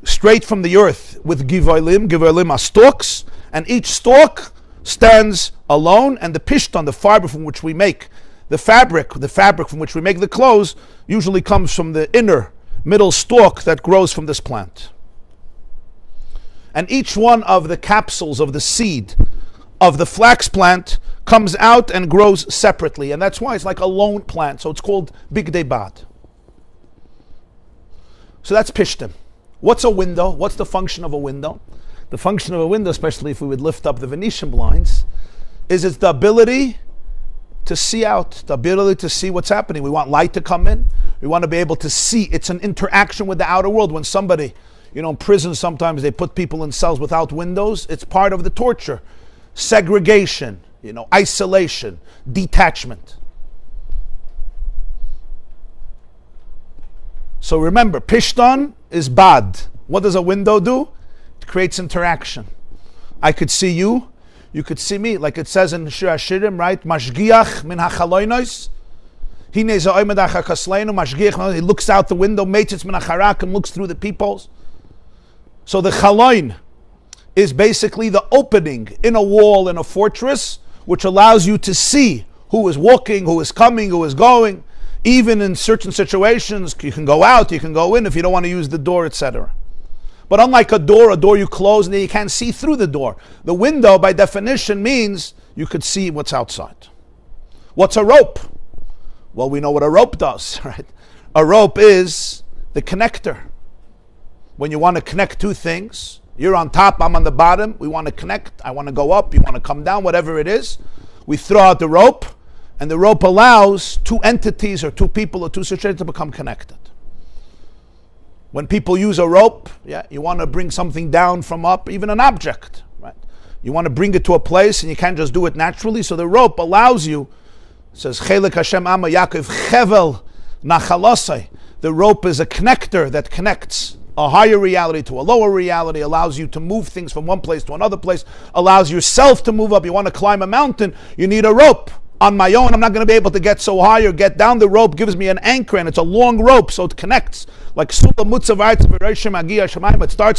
straight from the earth with givolim. Givolim are stalks, and each stalk stands alone, and the pishton, the fiber from which we make the fabric from which we make the clothes, usually comes from the inner middle stalk that grows from this plant. And each one of the capsules of the seed of the flax plant comes out and grows separately, and that's why it's like a lone plant, so it's called Bigdei Bad. So that's pishtim. What's a window? What's the function of a window? The function of a window, especially if we would lift up the Venetian blinds, is it's the ability to see out, the ability to see what's happening. We want light to come in. We want to be able to see. It's an interaction with the outer world. When somebody, in prison sometimes they put people in cells without windows. It's part of the torture. segregation, isolation, detachment. So remember, Pishton is bad. What does a window do? It creates interaction. I could see you, you could see me, like it says in Shir HaShirim, right? Mashgiach min hachaloinos. He looks out the window, meitzitz min hacharakim, looks through the peepholes. So the chaloin is basically the opening in a wall, in a fortress, which allows you to see who is walking, who is coming, who is going. Even in certain situations, you can go out, you can go in if you don't want to use the door, etc. But unlike a door you close and you can't see through the door. The window, by definition, means you could see what's outside. What's a rope? Well, we know what a rope does, right? A rope is the connector. When you want to connect two things, you're on top, I'm on the bottom, we want to connect, I want to go up, you want to come down, whatever it is, we throw out the rope, and the rope allows two entities or two people or two situations to become connected. When people use a rope, you want to bring something down from up, even an object, right? You want to bring it to a place and you can't just do it naturally, so the rope allows you. It says, Chelek Hashem Amma Yaakov Chevel Nachalosai. The rope is a connector that connects a higher reality to a lower reality, allows you to move things from one place to another place, allows yourself to move up. You want to climb a mountain, you need a rope. On my own, I'm not going to be able to get so high or get down. The rope gives me an anchor, and it's a long rope, so it connects. Like it starts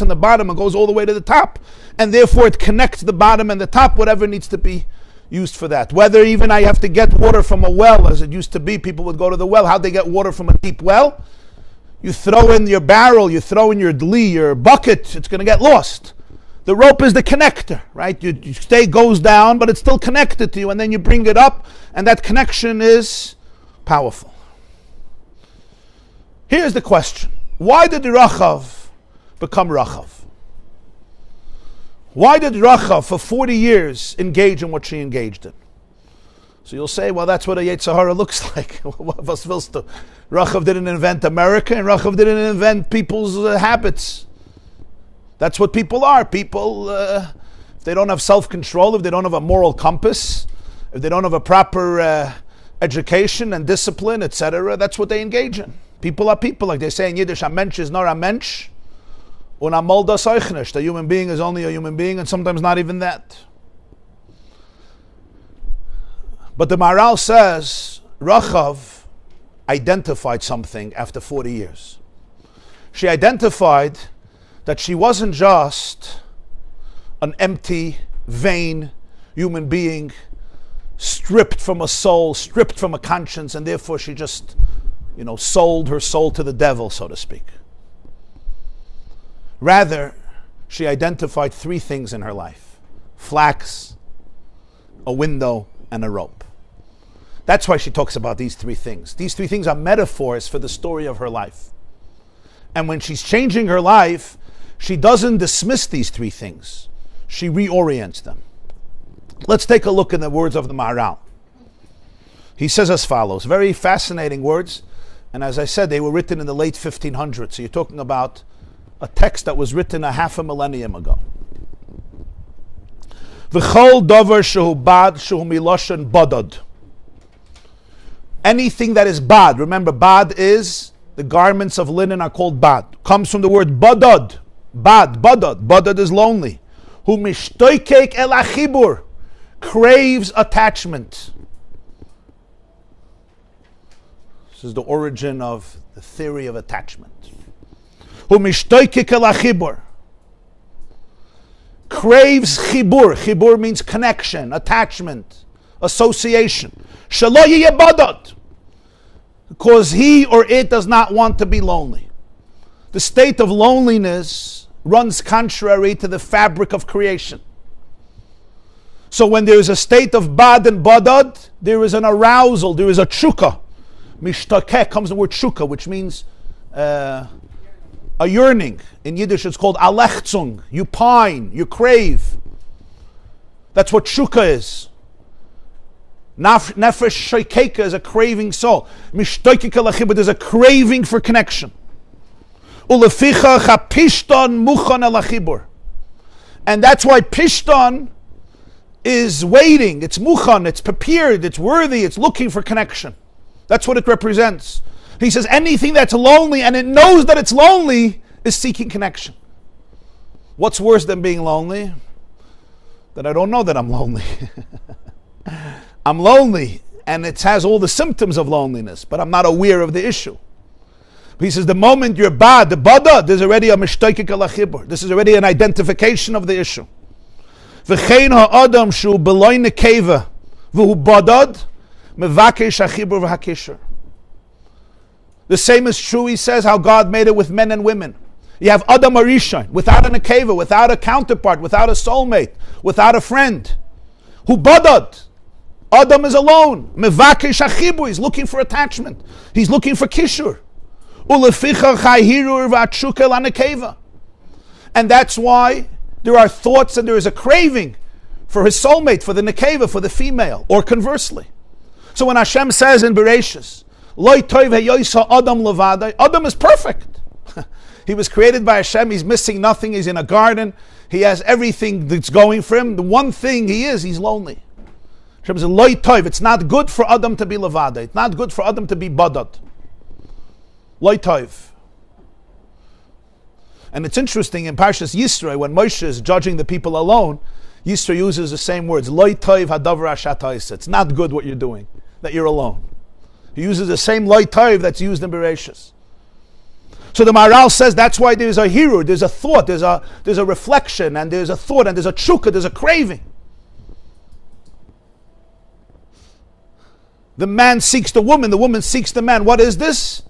on the bottom and goes all the way to the top. And therefore it connects the bottom and the top, whatever needs to be used for that. Whether even I have to get water from a well, as it used to be, people would go to the well. How'd they get water from a deep well? You throw in your barrel, you throw in your dli, your bucket, it's going to get lost. The rope is the connector, right? You stay goes down, but it's still connected to you, and then you bring it up, and that connection is powerful. Here's the question. Why did Rachav become Rachav? Why did Rachav for 40 years engage in what she engaged in? So you'll say, well, that's what a Yetzer Hara looks like. Was willst du? Rachav didn't invent America, and Rachav didn't invent people's habits. That's what people are. People, if they don't have self-control, if they don't have a moral compass, if they don't have a proper education and discipline, etc., that's what they engage in. People are people. Like they say in Yiddish, a mensch is nor a mensch, und a mol das euch nicht. A human being is only a human being, and sometimes not even that. But the Maharal says, Rachav identified something after 40 years. She identified that she wasn't just an empty, vain human being, stripped from a soul, stripped from a conscience, and therefore she just, sold her soul to the devil, so to speak. Rather, she identified three things in her life: flax, a window, and a rope. That's why she talks about these three things. These three things are metaphors for the story of her life. And when she's changing her life, she doesn't dismiss these three things. She reorients them. Let's take a look in the words of the Maharal. He says as follows, very fascinating words, and as I said, they were written in the late 1500s, so you're talking about a text that was written a half a millennium ago. V'chol dover shehu bad shehu miloshen badad. Anything that is bad, remember bad is, the garments of linen are called bad, comes from the word badad. Bad, badad. Badad is lonely. Who mishtoikek el achibur, craves attachment. This is the origin of the theory of attachment. Who mishtoikek el achibur, craves chibur. Chibur means connection, attachment, association. Shelo yeh badad, because he or it does not want to be lonely. The state of loneliness runs contrary to the fabric of creation. So when there is a state of bad and badad, there is an arousal, there is a tshuka. Mishtakeh comes the word tshuka, which means a yearning. In Yiddish it's called alechzung. You pine, you crave. That's what tshuka is. Nefesh shoykeka is a craving soul. Mishtakeh lachibur, there's a craving for connection. And that's why Pishton is waiting, it's mukhan, it's prepared, it's worthy, it's looking for connection. That's what it represents. He says anything that's lonely and it knows that it's lonely is seeking connection. What's worse than being lonely? That I don't know that I'm lonely. I'm lonely, and it has all the symptoms of loneliness, but I'm not aware of the issue. He says the moment you're bad, the bada, there's already a mishtaikik ala chibur. This is already an identification of the issue. V'chein ha'adam shu beloy nekeva v'hu badad mevakesh ha'chibur v'ha'kisher. The same is true, he says, how God made it with men and women. You have Adam Arishan, without a nekeva, without a counterpart, without a soulmate, without a friend. Who badad. Adam is alone. Mevakesh ha'chibur, he's looking for attachment. He's looking for kishur. And that's why there are thoughts and there is a craving for his soulmate, for the nekeva, for the female, or conversely. So when Hashem says in Bereshis, Adam is perfect. He was created by Hashem, he's missing nothing, he's in a garden, he has everything that's going for him. The one thing he's lonely. Hashem says, Loi toiv, it's not good for Adam to be levada, it's not good for Adam to be badad. Loi toiv. And it's interesting in Parshas Yisro, when Moshe is judging the people alone, Yisro uses the same words, Loi toiv hadavar ashat ha'isa. It's not good what you're doing, that you're alone. He uses the same Loi toiv that's used in Bereshis. So the Maharal says that's why there's a hero, there's a thought, there's a reflection, and there's a thought, and there's a tshuka, there's a craving. The man seeks the woman seeks the man. What is this?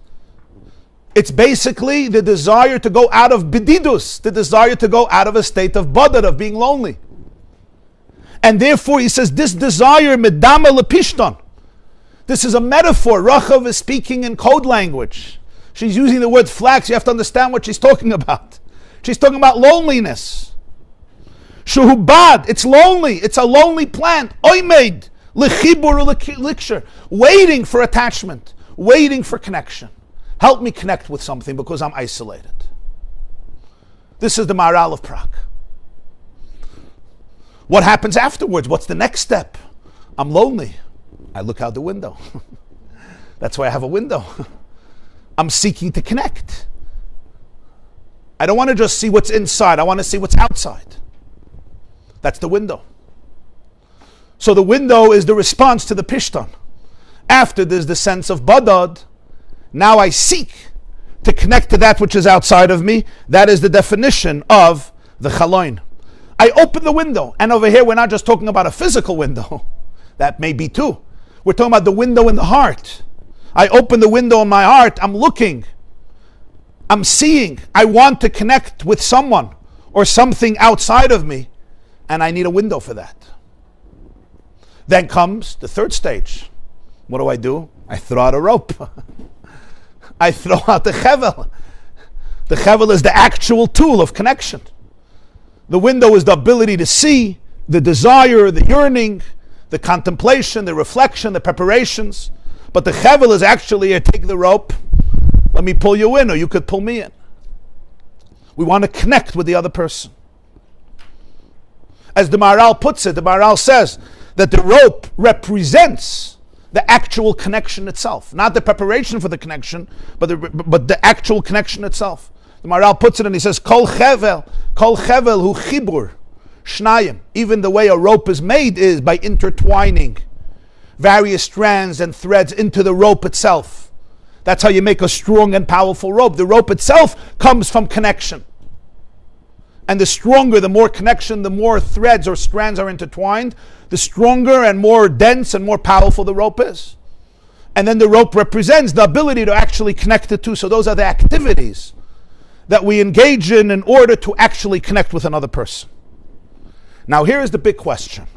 It's basically the desire to go out of bedidus, the desire to go out of a state of badad, of being lonely. And therefore he says this desire, medama lepishton. This is a metaphor. Rahab is speaking in code language. She's using the word flax. You have to understand what she's talking about. She's talking about loneliness. Shuhubad, it's lonely. It's a lonely plant. Oimed, lechibur liksher, waiting for attachment, waiting for connection. Help me connect with something because I'm isolated. This is the Maharal of Prague. What happens afterwards? What's the next step? I'm lonely. I look out the window. That's why I have a window. I'm seeking to connect. I don't want to just see what's inside. I want to see what's outside. That's the window. So the window is the response to the pishtan. After there's the sense of badad, now I seek to connect to that which is outside of me. That is the definition of the chaloin. I open the window. And over here we're not just talking about a physical window. That may be too. We're talking about the window in the heart. I open the window in my heart, I'm looking, I'm seeing, I want to connect with someone or something outside of me, and I need a window for that. Then comes the third stage. What do? I throw out a rope. I throw out the chevel. The chevel is the actual tool of connection. The window is the ability to see, the desire, the yearning, the contemplation, the reflection, the preparations. But the chevel is actually, take the rope, let me pull you in, or you could pull me in. We want to connect with the other person. As the Maharal puts it, the Maharal says that the rope represents the actual connection itself. Not the preparation for the connection, but the actual connection itself. The Maharal puts it and he says, Kol chevel hu chibur, shnayim. Even the way a rope is made is by intertwining various strands and threads into the rope itself. That's how you make a strong and powerful rope. The rope itself comes from connection. And the stronger, the more connection, the more threads or strands are intertwined, the stronger and more dense and more powerful the rope is. And then the rope represents the ability to actually connect the two. So those are the activities that we engage in order to actually connect with another person. Now here is the big question.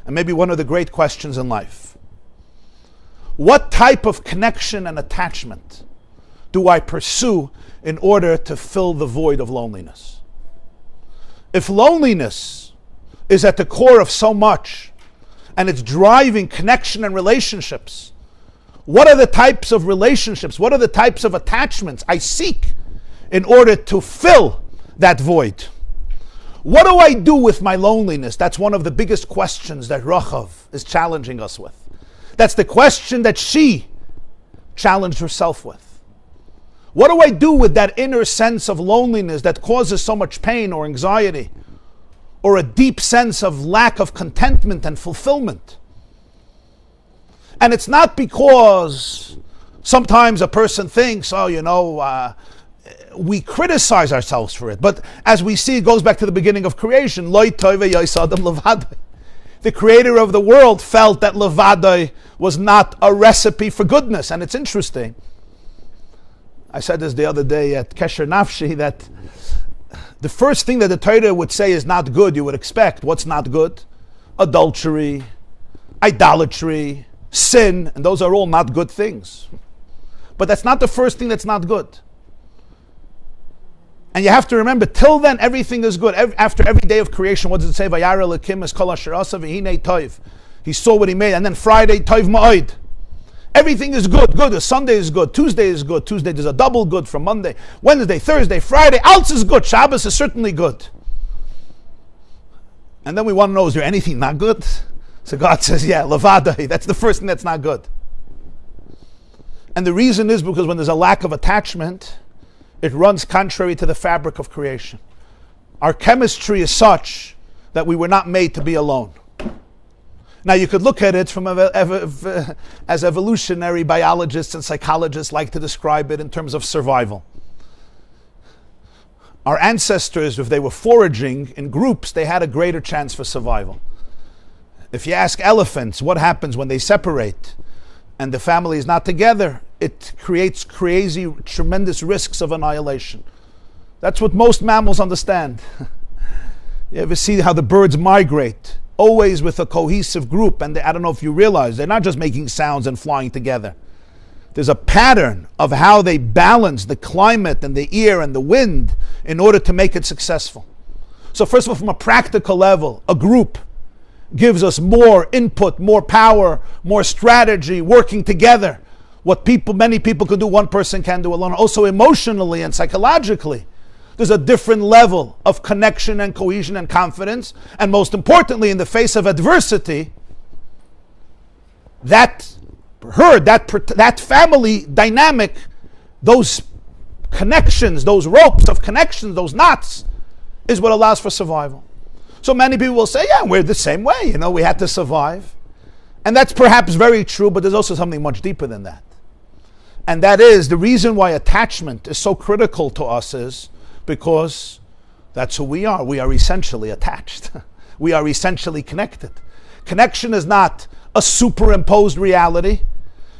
And maybe one of the great questions in life. What type of connection and attachment do I pursue in order to fill the void of loneliness? If loneliness is at the core of so much, and it's driving connection and relationships, what are the types of relationships, what are the types of attachments I seek in order to fill that void? What do I do with my loneliness? That's one of the biggest questions that Rahab is challenging us with. That's the question that she challenged herself with. What do I do with that inner sense of loneliness that causes so much pain or anxiety, or a deep sense of lack of contentment and fulfillment? And it's not because sometimes a person thinks, we criticize ourselves for it. But as we see, it goes back to the beginning of creation. The creator of the world felt that levadai was not a recipe for goodness. And it's interesting. I said this the other day at Kesher Nafshi, that the first thing that the Torah would say is not good, you would expect. What's not good? Adultery, idolatry, sin, and those are all not good things. But that's not the first thing that's not good. And you have to remember, till then, everything is good. After every day of creation, what does it say? Vayara lekim es kol asher asa v'hinei toiv. He saw what he made. And then Friday, toiv ma'od. Everything is good. Good. Sunday is good. Tuesday is good. Tuesday, there's a double good from Monday. Wednesday, Thursday, Friday. Else is good. Shabbos is certainly good. And then we want to know, is there anything not good? So God says, yeah, levadai. That's the first thing that's not good. And the reason is because when there's a lack of attachment, it runs contrary to the fabric of creation. Our chemistry is such that we were not made to be alone. Now you could look at it from as evolutionary biologists and psychologists like to describe it in terms of survival. Our ancestors, if they were foraging in groups, they had a greater chance for survival. If you ask elephants what happens when they separate and the family is not together, it creates crazy, tremendous risks of annihilation. That's what most mammals understand. You ever see how the birds migrate? Always with a cohesive group. And I don't know if you realize, they're not just making sounds and flying together. There's a pattern of how they balance the climate and the air and the wind in order to make it successful. So first of all, from a practical level, a group gives us more input, more power, more strategy, working together. What many people can do, one person can do alone. Also emotionally and psychologically, there's a different level of connection and cohesion and confidence. And most importantly, in the face of adversity, that family dynamic, those connections, those ropes of connections, those knots, is what allows for survival. So many people will say, yeah, we're the same way, we had to survive. And that's perhaps very true, but there's also something much deeper than that. And that is, the reason why attachment is so critical to us is because that's who we are. We are essentially attached. We are essentially connected. Connection is not a superimposed reality.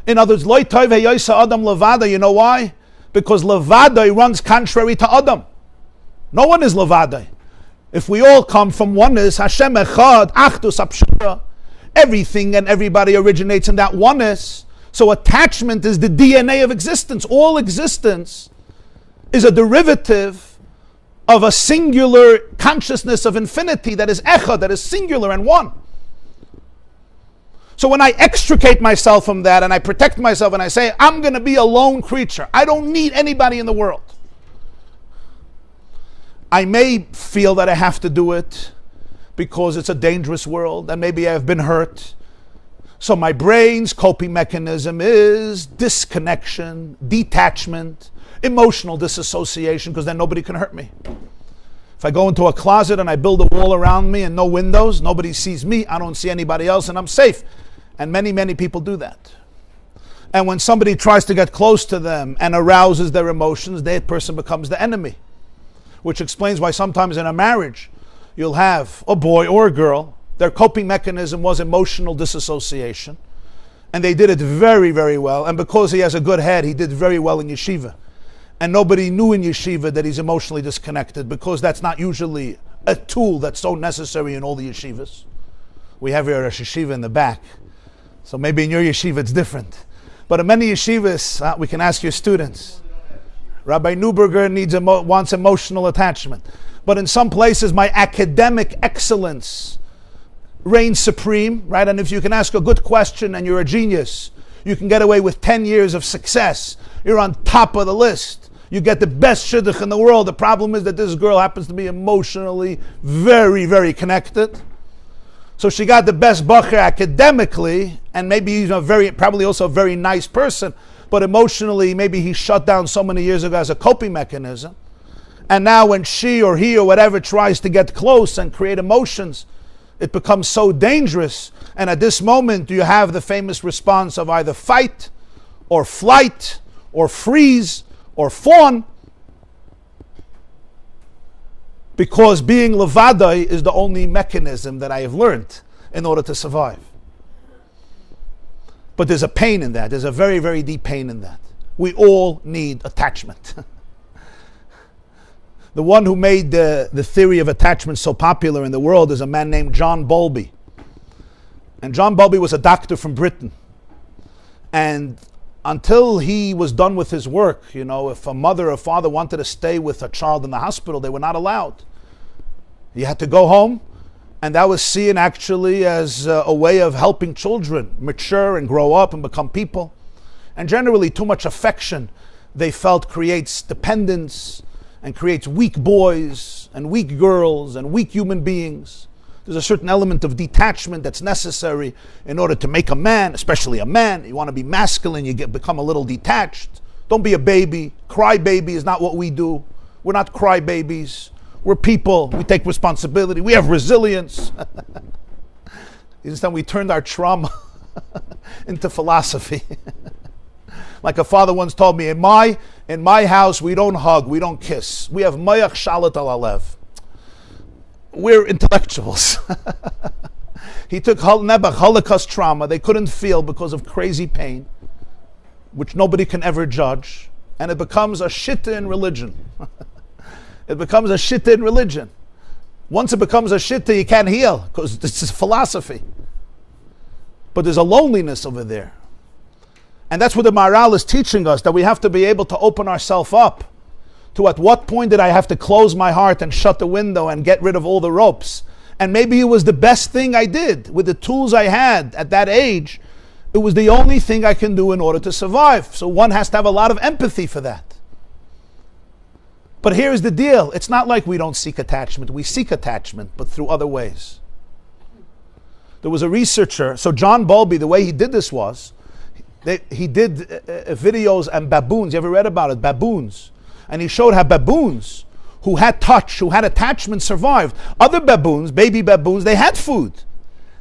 In other words, Lo toiv heyosa adam levada. You know why? Because levada runs contrary to Adam. No one is levada. If we all come from oneness, Hashem echad, achdus apshura, everything and everybody originates in that oneness. So attachment is the DNA of existence. All existence is a derivative of a singular consciousness of infinity that is echad, that is singular and one. So when I extricate myself from that and I protect myself and I say, I'm going to be a lone creature, I don't need anybody in the world. I may feel that I have to do it because it's a dangerous world and maybe I've been hurt. So my brain's coping mechanism is disconnection, detachment, emotional disassociation, because then nobody can hurt me. If I go into a closet and I build a wall around me and no windows, nobody sees me, I don't see anybody else, and I'm safe. And many, many people do that. And when somebody tries to get close to them and arouses their emotions, that person becomes the enemy. Which explains why sometimes in a marriage, you'll have a boy or a girl, their coping mechanism was emotional disassociation. And they did it very, very well. And because he has a good head, he did very well in yeshiva. And nobody knew in yeshiva that he's emotionally disconnected, because that's not usually a tool that's so necessary in all the yeshivas. We have here a yeshiva in the back. So maybe in your yeshiva it's different. But in many yeshivas, we can ask your students. Rabbi Neuberger wants emotional attachment. But in some places, my academic excellence reigns supreme, right? And if you can ask a good question and you're a genius, you can get away with 10 years of success. You're on top of the list. You get the best shidduch in the world. The problem is that this girl happens to be emotionally very, very connected. So she got the best bacher academically, and maybe he's probably also a very nice person, but emotionally, maybe he shut down so many years ago as a coping mechanism. And now when she or he or whatever tries to get close and create emotions, it becomes so dangerous. And at this moment, you have the famous response of either fight or flight or freeze or fawn, because being levadai is the only mechanism that I have learned in order to survive. But there's a pain in that. There's a very, very deep pain in that. We all need attachment. The one who made the theory of attachment so popular in the world is a man named John Bowlby. And John Bowlby was a doctor from Britain. And until he was done with his work, if a mother or father wanted to stay with a child in the hospital, they were not allowed. You had to go home, and that was seen actually as a way of helping children mature and grow up and become people. And generally, too much affection, they felt, creates dependence and creates weak boys and weak girls and weak human beings. There's a certain element of detachment that's necessary in order to make a man, especially a man. You want to be masculine, become a little detached. Don't be a baby. Cry baby is not what we do. We're not cry babies. We're people. We take responsibility. We have resilience. Instead, we turned our trauma into philosophy. Like a father once told me, in my house, we don't hug, we don't kiss. We have mayach shalat al alev. We're intellectuals. He took Nebuch, Holocaust trauma. They couldn't feel because of crazy pain, which nobody can ever judge. And it becomes a shitta in religion. It becomes a shitta in religion. Once it becomes a shitta, you can't heal because this is philosophy. But there's a loneliness over there. And that's what the Maharal is teaching us, that we have to be able to open ourselves up to at what point did I have to close my heart and shut the window and get rid of all the ropes. And maybe it was the best thing I did with the tools I had at that age. It was the only thing I can do in order to survive. So one has to have a lot of empathy for that. But here's the deal. It's not like we don't seek attachment. We seek attachment, but through other ways. There was a researcher, so John Bowlby, the way he did this was, he did videos on baboons. You ever read about it? Baboons. And he showed how baboons who had touch, who had attachment, survived. Other baboons, baby baboons, they had food.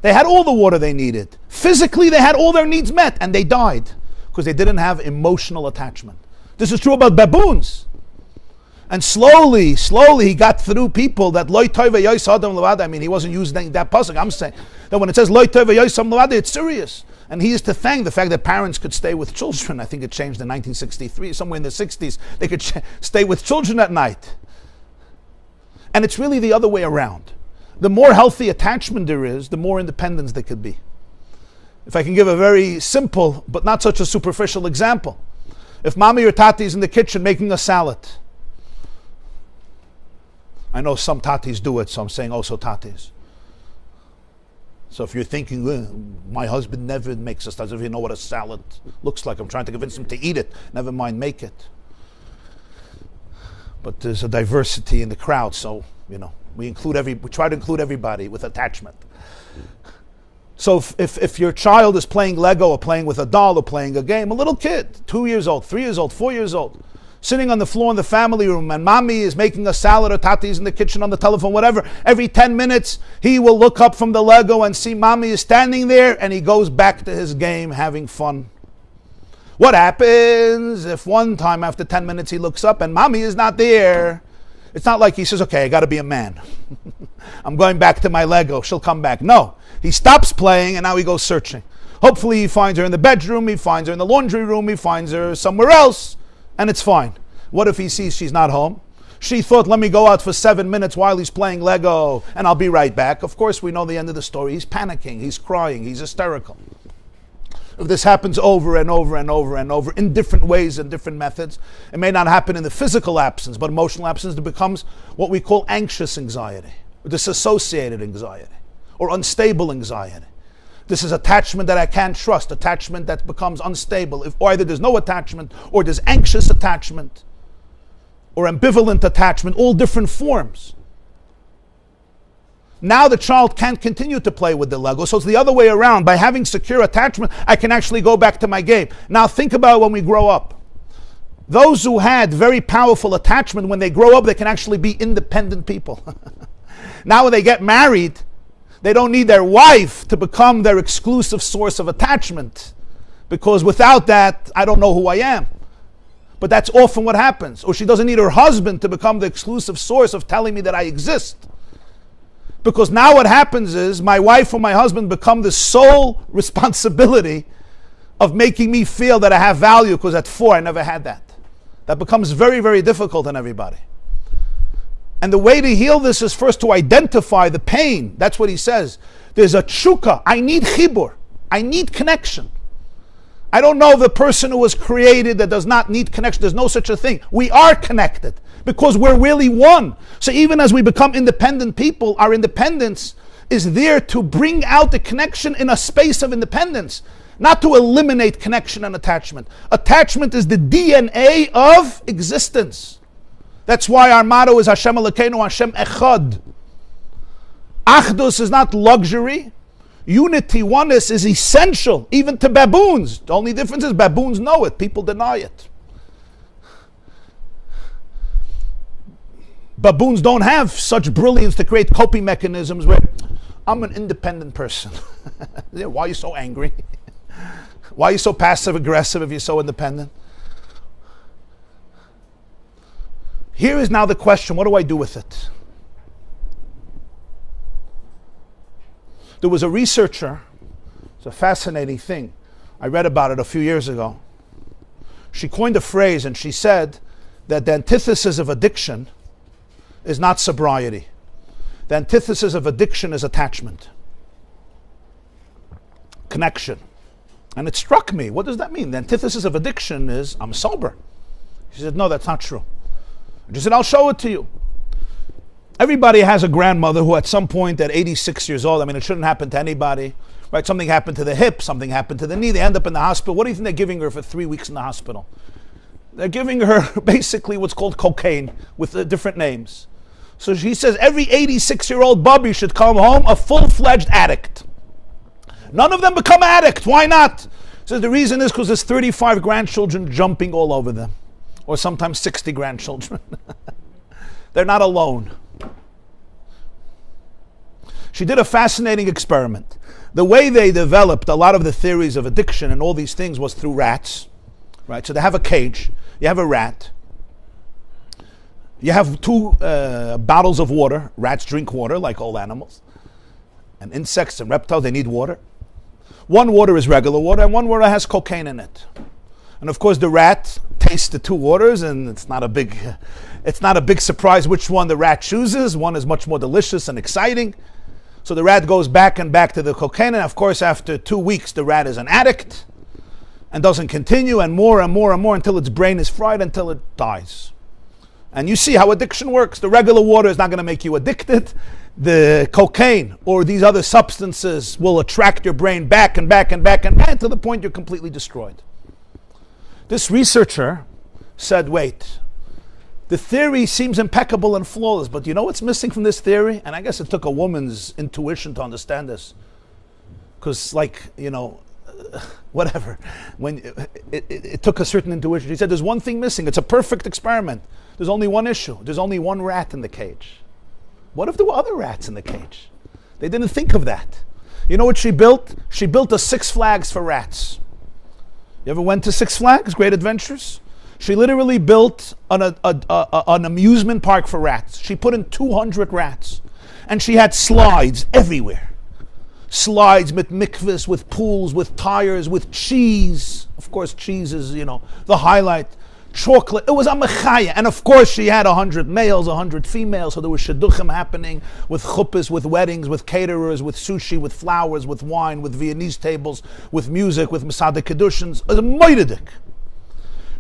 They had all the water they needed. Physically, they had all their needs met, and they died because they didn't have emotional attachment. This is true about baboons. And slowly, he got through people that loy toiv yois adam levada. I mean, he wasn't using that pasuk. I'm saying that when it says loy toiv yois adam levada, it's serious. And he is to thank the fact that parents could stay with children. I think it changed in 1963, somewhere in the 60s. They could stay with children at night. And it's really the other way around. The more healthy attachment there is, the more independence there could be. If I can give a very simple, but not such a superficial example. If mommy or tati is in the kitchen making a salad. I know some tatis do it, so I'm saying also tatis. So if you're thinking, my husband never makes a salad, if you know what a salad looks like, I'm trying to convince him to eat it, never mind make it. But there's a diversity in the crowd, so, we try to include everybody with attachment. So if your child is playing Lego or playing with a doll or playing a game, a little kid, 2 years old, 3 years old, 4 years old, sitting on the floor in the family room, and mommy is making a salad or tati's in the kitchen on the telephone, whatever. Every 10 minutes, he will look up from the Lego and see mommy is standing there, and he goes back to his game having fun. What happens if one time after 10 minutes he looks up and mommy is not there? It's not like he says, okay, I got to be a man. I'm going back to my Lego. She'll come back. No, he stops playing and now he goes searching. Hopefully he finds her in the bedroom, he finds her in the laundry room, he finds her somewhere else. And it's fine. What if he sees she's not home? She thought, let me go out for 7 minutes while he's playing Lego and I'll be right back. Of course, we know the end of the story. He's panicking, he's crying, he's hysterical. If this happens over and over and over and over in different ways and different methods, it may not happen in the physical absence, but emotional absence, it becomes what we call anxious anxiety, or disassociated anxiety, or unstable anxiety. This is attachment that I can't trust, attachment that becomes unstable. If either there's no attachment or there's anxious attachment. or ambivalent attachment, all different forms. Now the child can't continue to play with the Lego, so it's the other way around. By having secure attachment, I can actually go back to my game. Now think about when we grow up. Those who had very powerful attachment, when they grow up, they can actually be independent people. Now when they get married, they don't need their wife to become their exclusive source of attachment, because without that, I don't know who I am. But that's often what happens. Or she doesn't need her husband to become the exclusive source of telling me that I exist. Because now what happens is my wife or my husband become the sole responsibility of making me feel that I have value, because at 4 I never had that. That becomes very, very difficult on everybody. And the way to heal this is first to identify the pain. That's what he says. There's a tshuka. I need chibur. I need connection. I don't know the person who was created that does not need connection. There's no such a thing. We are connected because we're really one. So even as we become independent people, our independence is there to bring out the connection in a space of independence, not to eliminate connection and attachment. Attachment is the DNA of existence. That's why our motto is Hashem Elokeinu, Hashem Echad. Achdus is not luxury. Unity, oneness is essential, even to baboons. The only difference is baboons know it, people deny it. Baboons don't have such brilliance to create coping mechanisms where I'm an independent person. Why are you so angry? Why are you so passive aggressive if you're so independent? Here is now the question, what do I do with it? There was a researcher, it's a fascinating thing. I read about it a few years ago. She coined a phrase and she said that the antithesis of addiction is not sobriety. The antithesis of addiction is attachment. Connection. And it struck me, what does that mean? The antithesis of addiction is I'm sober. She said, no, that's not true. She said, I'll show it to you. Everybody has a grandmother who at some point at 86 years old, I mean, it shouldn't happen to anybody, right? Something happened to the hip, something happened to the knee, they end up in the hospital. What do you think they're giving her for 3 weeks in the hospital? They're giving her basically what's called cocaine with different names. So she says every 86-year-old bubby should come home a full-fledged addict. None of them become addicts. Why not? So the reason is because there's 35 grandchildren jumping all over them. Or sometimes 60 grandchildren. They're not alone. She did a fascinating experiment. The way they developed a lot of the theories of addiction and all these things was through rats. Right? So they have a cage. You have a rat. You have 2 bottles of water. Rats drink water like all animals. And insects and reptiles, they need water. One water is regular water and one water has cocaine in it. And of course the rat tastes the 2 waters, and it's not a big surprise which one the rat chooses. One is much more delicious and exciting. So the rat goes back and back to the cocaine, and of course after 2 weeks the rat is an addict and doesn't continue, and more and more and more until its brain is fried until it dies. And you see how addiction works. The regular water is not going to make you addicted. The cocaine or these other substances will attract your brain back and back and back and back to the point you're completely destroyed. This researcher said, wait, the theory seems impeccable and flawless, but you know what's missing from this theory? And I guess it took a woman's intuition to understand this. Because whatever. When it took a certain intuition. He said, there's one thing missing. It's a perfect experiment. There's only one issue. There's only one rat in the cage. What if there were other rats in the cage? They didn't think of that. You know what she built? She built a Six Flags for rats. You ever went to Six Flags, Great Adventures? She literally built an amusement park for rats. She put in 200 rats. And she had slides everywhere. Slides with mikvahs, with pools, with tires, with cheese. Of course, cheese is, the highlight. Chocolate. It was a mechaya. And of course, she had 100 males, 100 females. So there was shidduchim happening with chuppahs, with weddings, with caterers, with sushi, with flowers, with wine, with Viennese tables, with music, with Masada Kedushans. It was a moededik.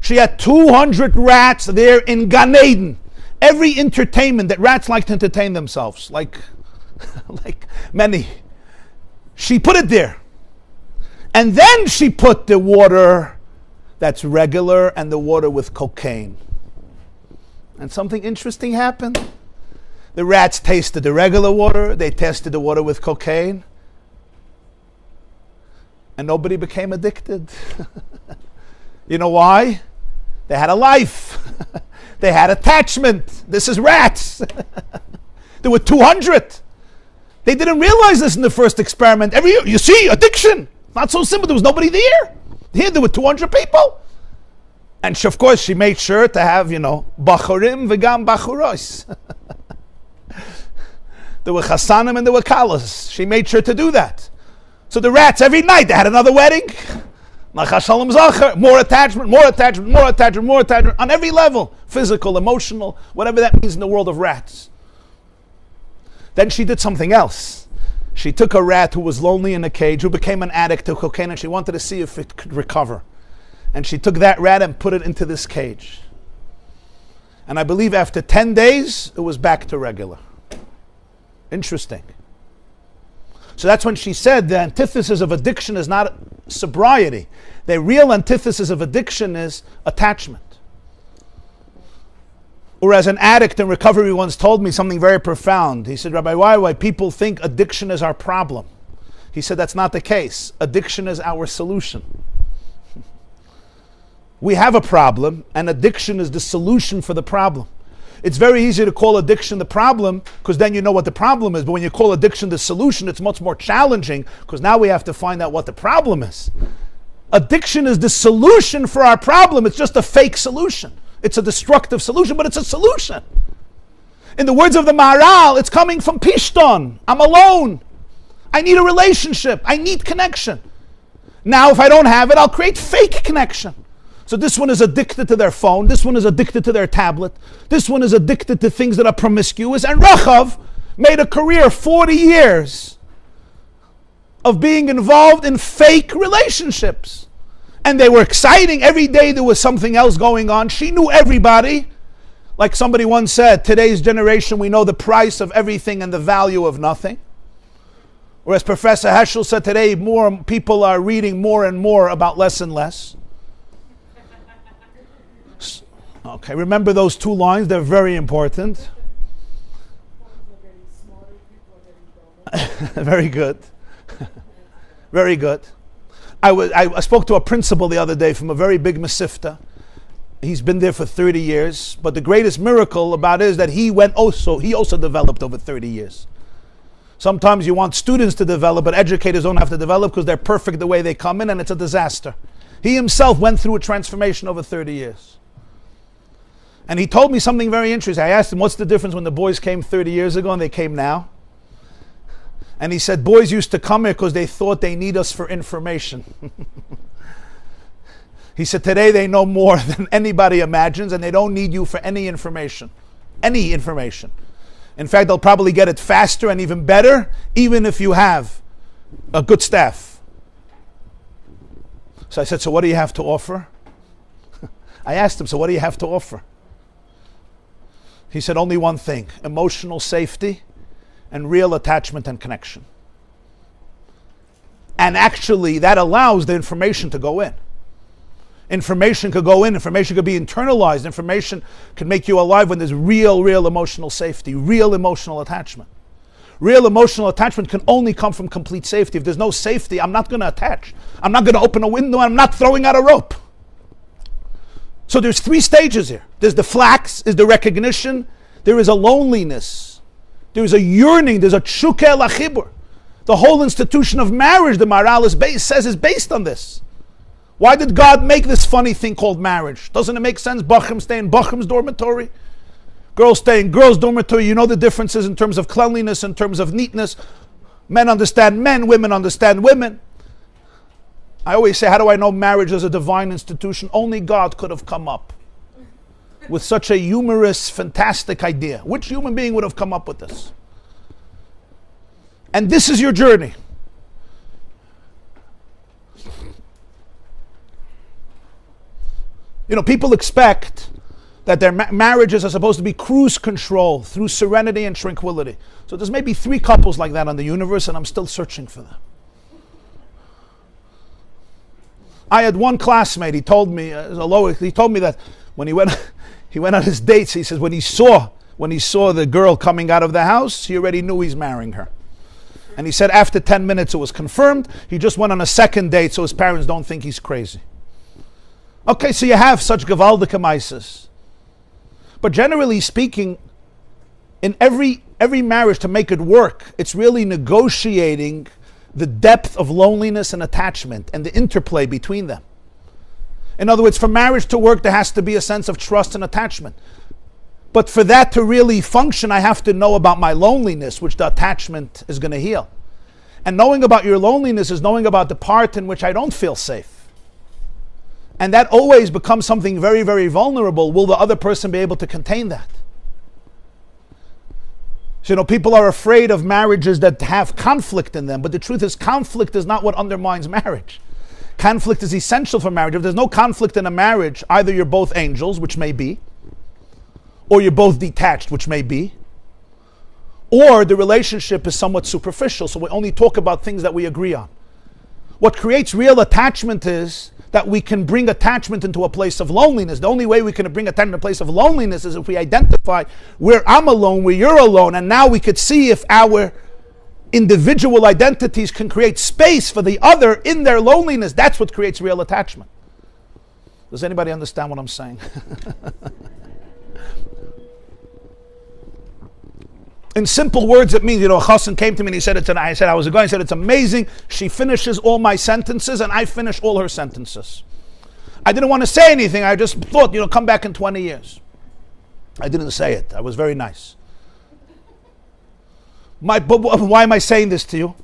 She had 200 rats there in Gan Eden. Every entertainment that rats like to entertain themselves, like many. She put it there. And then she put the water that's regular and the water with cocaine. And something interesting happened. The rats tasted the regular water. They tested the water with cocaine. And nobody became addicted. You know why? They had a life. They had attachment. This is rats. There were 200. They didn't realize this in the first experiment. You see, addiction. Not so simple. There was nobody there. Here there were 200 people. And of course, she made sure to have, bachurim v'gam bachuros. There were chasanim and there were kalas. She made sure to do that. So the rats, every night, they had another wedding. More attachment, more attachment, more attachment, more attachment, on every level. Physical, emotional, whatever that means in the world of rats. Then she did something else. She took a rat who was lonely in a cage, who became an addict to cocaine, and she wanted to see if it could recover. And she took that rat and put it into this cage. And I believe after 10 days, it was back to regular. Interesting. So that's when she said the antithesis of addiction is not sobriety. The real antithesis of addiction is attachment. Or as an addict in recovery once told me something very profound. He said, Rabbi, why people think addiction is our problem? He said, that's not the case. Addiction is our solution. We have a problem, and addiction is the solution for the problem. It's very easy to call addiction the problem, because then you know what the problem is. But when you call addiction the solution, it's much more challenging, because now we have to find out what the problem is. Addiction is the solution for our problem. It's just a fake solution. It's a destructive solution, but it's a solution. In the words of the Maharal, it's coming from Pishton. I'm alone. I need a relationship. I need connection. Now, if I don't have it, I'll create fake connection. So this one is addicted to their phone. This one is addicted to their tablet. This one is addicted to things that are promiscuous. And Rahab made a career, 40 years, of being involved in fake relationships. And they were exciting. Every day there was something else going on. She knew everybody. Like somebody once said, today's generation, we know the price of everything and the value of nothing. Whereas Professor Heschel said today, more people are reading more and more about less and less. Okay, remember those two lines. They're very important. Very good. Very good. I spoke to a principal the other day from a very big Masifta. He's been there for 30 years. But the greatest miracle about it is that he also developed over 30 years. Sometimes you want students to develop, but educators don't have to develop because they're perfect the way they come in, and it's a disaster. He himself went through a transformation over 30 years. And he told me something very interesting. I asked him, what's the difference when the boys came 30 years ago and they came now? And he said, boys used to come here because they thought they need us for information. He said, today they know more than anybody imagines, and they don't need you for any information. Any information. In fact, they'll probably get it faster and even better, even if you have a good staff. So I said, so what do you have to offer? I asked him, so what do you have to offer? He said, only one thing: emotional safety and real attachment and connection. And actually, that allows the information to go in. Information could go in, information could be internalized, information can make you alive when there's real emotional safety, real emotional attachment. Real emotional attachment can only come from complete safety. If there's no safety, I'm not going to attach. I'm not going to open a window, I'm not throwing out a rope. So there's 3 stages here. There's the flax, is the recognition. There is a loneliness. There is a yearning. There's a tshuke lachibur. The whole institution of marriage, the Maharal says, is based on this. Why did God make this funny thing called marriage? Doesn't it make sense? Bachrim stay in Bachrim's dormitory. Girls stay in girls' dormitory. You know the differences in terms of cleanliness, in terms of neatness. Men understand men, women understand women. I always say, how do I know marriage is a divine institution? Only God could have come up with such a humorous, fantastic idea. Which human being would have come up with this? And this is your journey. You know, people expect that their marriages are supposed to be cruise control through serenity and tranquility. So there's maybe 3 couples like that on the universe, and I'm still searching for them. I had one classmate. He told me, that when he went, He went on his dates. He says when he saw the girl coming out of the house, he already knew he's marrying her. And he said after 10 minutes it was confirmed. He just went on a second date so his parents don't think he's crazy. Okay, so you have such gewaldige meises. But generally speaking, in every marriage, to make it work, it's really negotiating the depth of loneliness and attachment and the interplay between them. In other words, for marriage to work, there has to be a sense of trust and attachment. But for that to really function, I have to know about my loneliness, which the attachment is going to heal. And knowing about your loneliness is knowing about the part in which I don't feel safe. And that always becomes something very, very vulnerable. Will the other person be able to contain that? So, people are afraid of marriages that have conflict in them. But the truth is, conflict is not what undermines marriage. Conflict is essential for marriage. If there's no conflict in a marriage, either you're both angels, which may be, or you're both detached, which may be, or the relationship is somewhat superficial, so we only talk about things that we agree on. What creates real attachment is that we can bring attachment into a place of loneliness. The only way we can bring attachment to a place of loneliness is if we identify where I'm alone, where you're alone, and now we could see if our individual identities can create space for the other in their loneliness. That's what creates real attachment. Does anybody understand what I'm saying? In simple words, it means, a chassan came to me and he said, it's amazing. She finishes all my sentences and I finish all her sentences. I didn't want to say anything. I just thought, come back in 20 years. I didn't say it. I was very nice. But why am I saying this to you?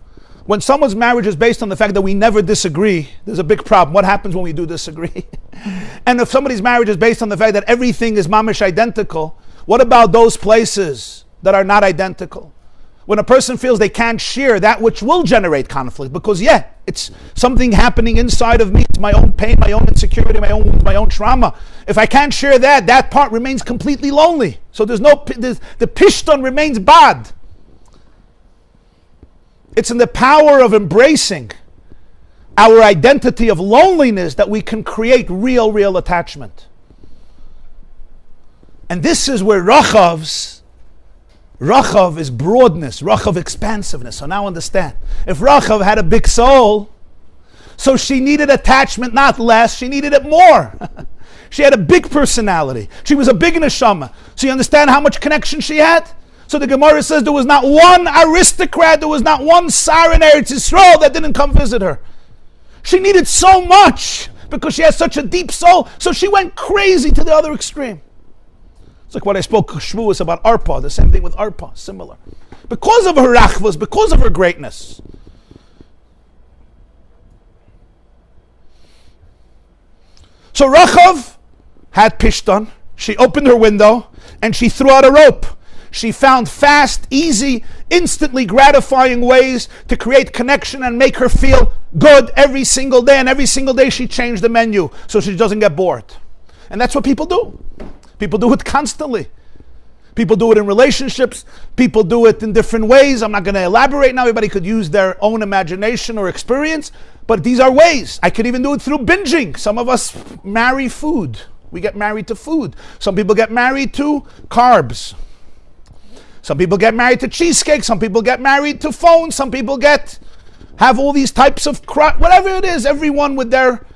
When someone's marriage is based on the fact that we never disagree, there's a big problem. What happens when we do disagree? And if somebody's marriage is based on the fact that everything is mamish identical, what about those places that are not identical? When a person feels they can't share that which will generate conflict, because it's something happening inside of me. It's my own pain, my own insecurity, my own trauma. If I can't share that part remains completely lonely. So the pishton remains bad. It's in the power of embracing our identity of loneliness that we can create real attachment. And this is where Rachav is broadness, Rachav expansiveness. So now understand. If Rachav had a big soul, so she needed attachment, not less, she needed it more. She had a big personality. She was a big neshama. So you understand how much connection she had? So the Gemara says there was not one aristocrat, there was not one Sar in Eretz Yisrael that didn't come visit her. She needed so much because she has such a deep soul, so she went crazy to the other extreme. It's like what I spoke Shavuos about Arpa, the same thing with Arpa, similar. Because of her rachvos, because of her greatness. So Rachav had pishtan, she opened her window, and she threw out a rope. She found fast, easy, instantly gratifying ways to create connection and make her feel good every single day. And every single day she changed the menu so she doesn't get bored. And that's what people do. People do it constantly. People do it in relationships. People do it in different ways. I'm not going to elaborate now. Everybody could use their own imagination or experience. But these are ways. I could even do it through binging. Some of us marry food. We get married to food. Some people get married to carbs. Some people get married to cheesecake. Some people get married to phones. Some people have all these types of whatever it is. Everyone with their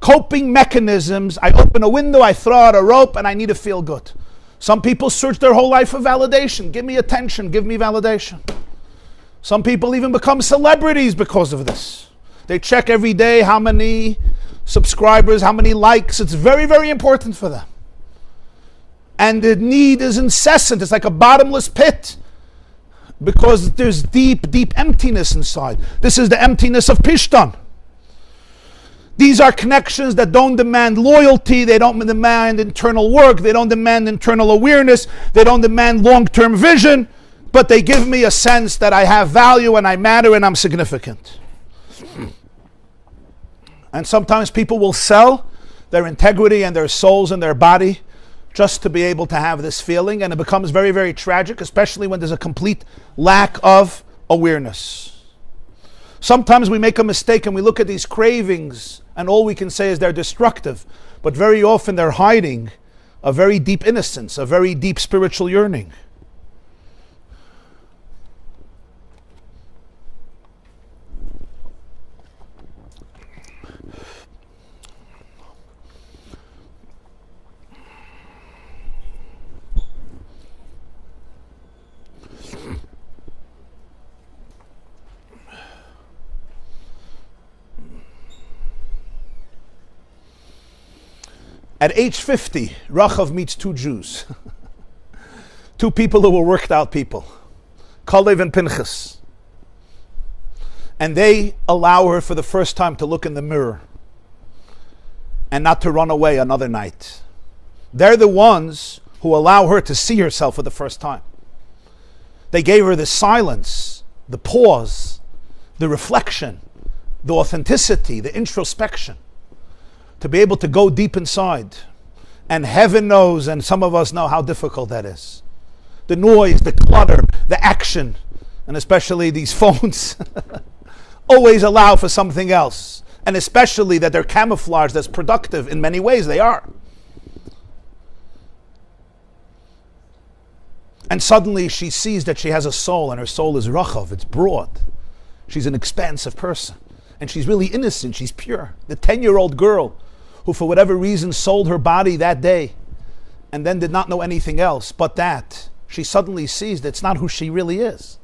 coping mechanisms. I open a window, I throw out a rope, and I need to feel good. Some people search their whole life for validation. Give me attention, give me validation. Some people even become celebrities because of this. They check every day how many subscribers, how many likes. It's very, very important for them. And the need is incessant. It's like a bottomless pit because there's deep emptiness inside. This is the emptiness of Pishtan. These are connections that don't demand loyalty, they don't demand internal work, they don't demand internal awareness, they don't demand long-term vision, but they give me a sense that I have value and I matter and I'm significant. And sometimes people will sell their integrity and their souls and their body just to be able to have this feeling, and it becomes very, very tragic, especially when there's a complete lack of awareness. Sometimes we make a mistake and we look at these cravings and all we can say is they're destructive, but very often they're hiding a very deep innocence, a very deep spiritual yearning. At age 50, Rahab meets two Jews. Two people who were worked out people. Kalev and Pinchas. And they allow her for the first time to look in the mirror and not to run away another night. They're the ones who allow her to see herself for the first time. They gave her the silence, the pause, the reflection, the authenticity, the introspection, to be able to go deep inside. And heaven knows, and some of us know how difficult that is. The noise, the clutter, the action, and especially these phones always allow for something else. And especially that they're camouflaged as productive. In many ways they are. And suddenly she sees that she has a soul, and her soul is Rahab, it's broad. She's an expansive person. And she's really innocent, she's pure. The 10-year-old girl who for whatever reason sold her body that day and then did not know anything else but that, she suddenly sees that's not who she really is.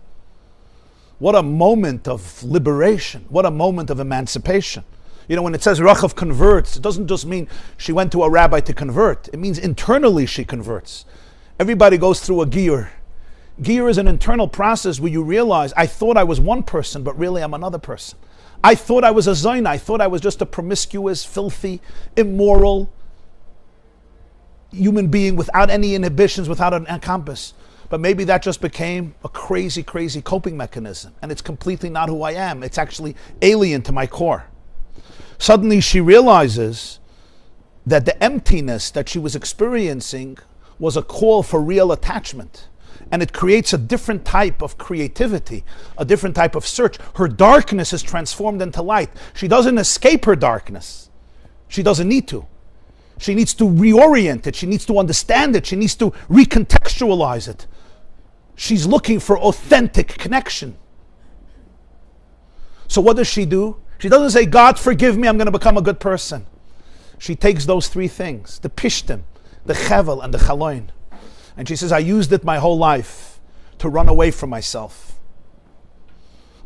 What a moment of liberation. What a moment of emancipation. You know, when it says Rahab converts, it doesn't just mean she went to a rabbi to convert. It means internally she converts. Everybody goes through a giyur. Giyur is an internal process where you realize, I thought I was one person, but really I'm another person. I thought I was a Zaina. I thought I was just a promiscuous, filthy, immoral human being without any inhibitions, without a compass. But maybe that just became a crazy, crazy coping mechanism. And it's completely not who I am. It's actually alien to my core. Suddenly she realizes that the emptiness that she was experiencing was a call for real attachment. And it creates a different type of creativity, a different type of search. Her darkness is transformed into light. She doesn't escape her darkness. She doesn't need to. She needs to reorient it. She needs to understand it. She needs to recontextualize it. She's looking for authentic connection. So what does she do? She doesn't say, God forgive me, I'm going to become a good person. She takes those three things, the pishtim, the chevel, and the chaloin. And she says, I used it my whole life to run away from myself.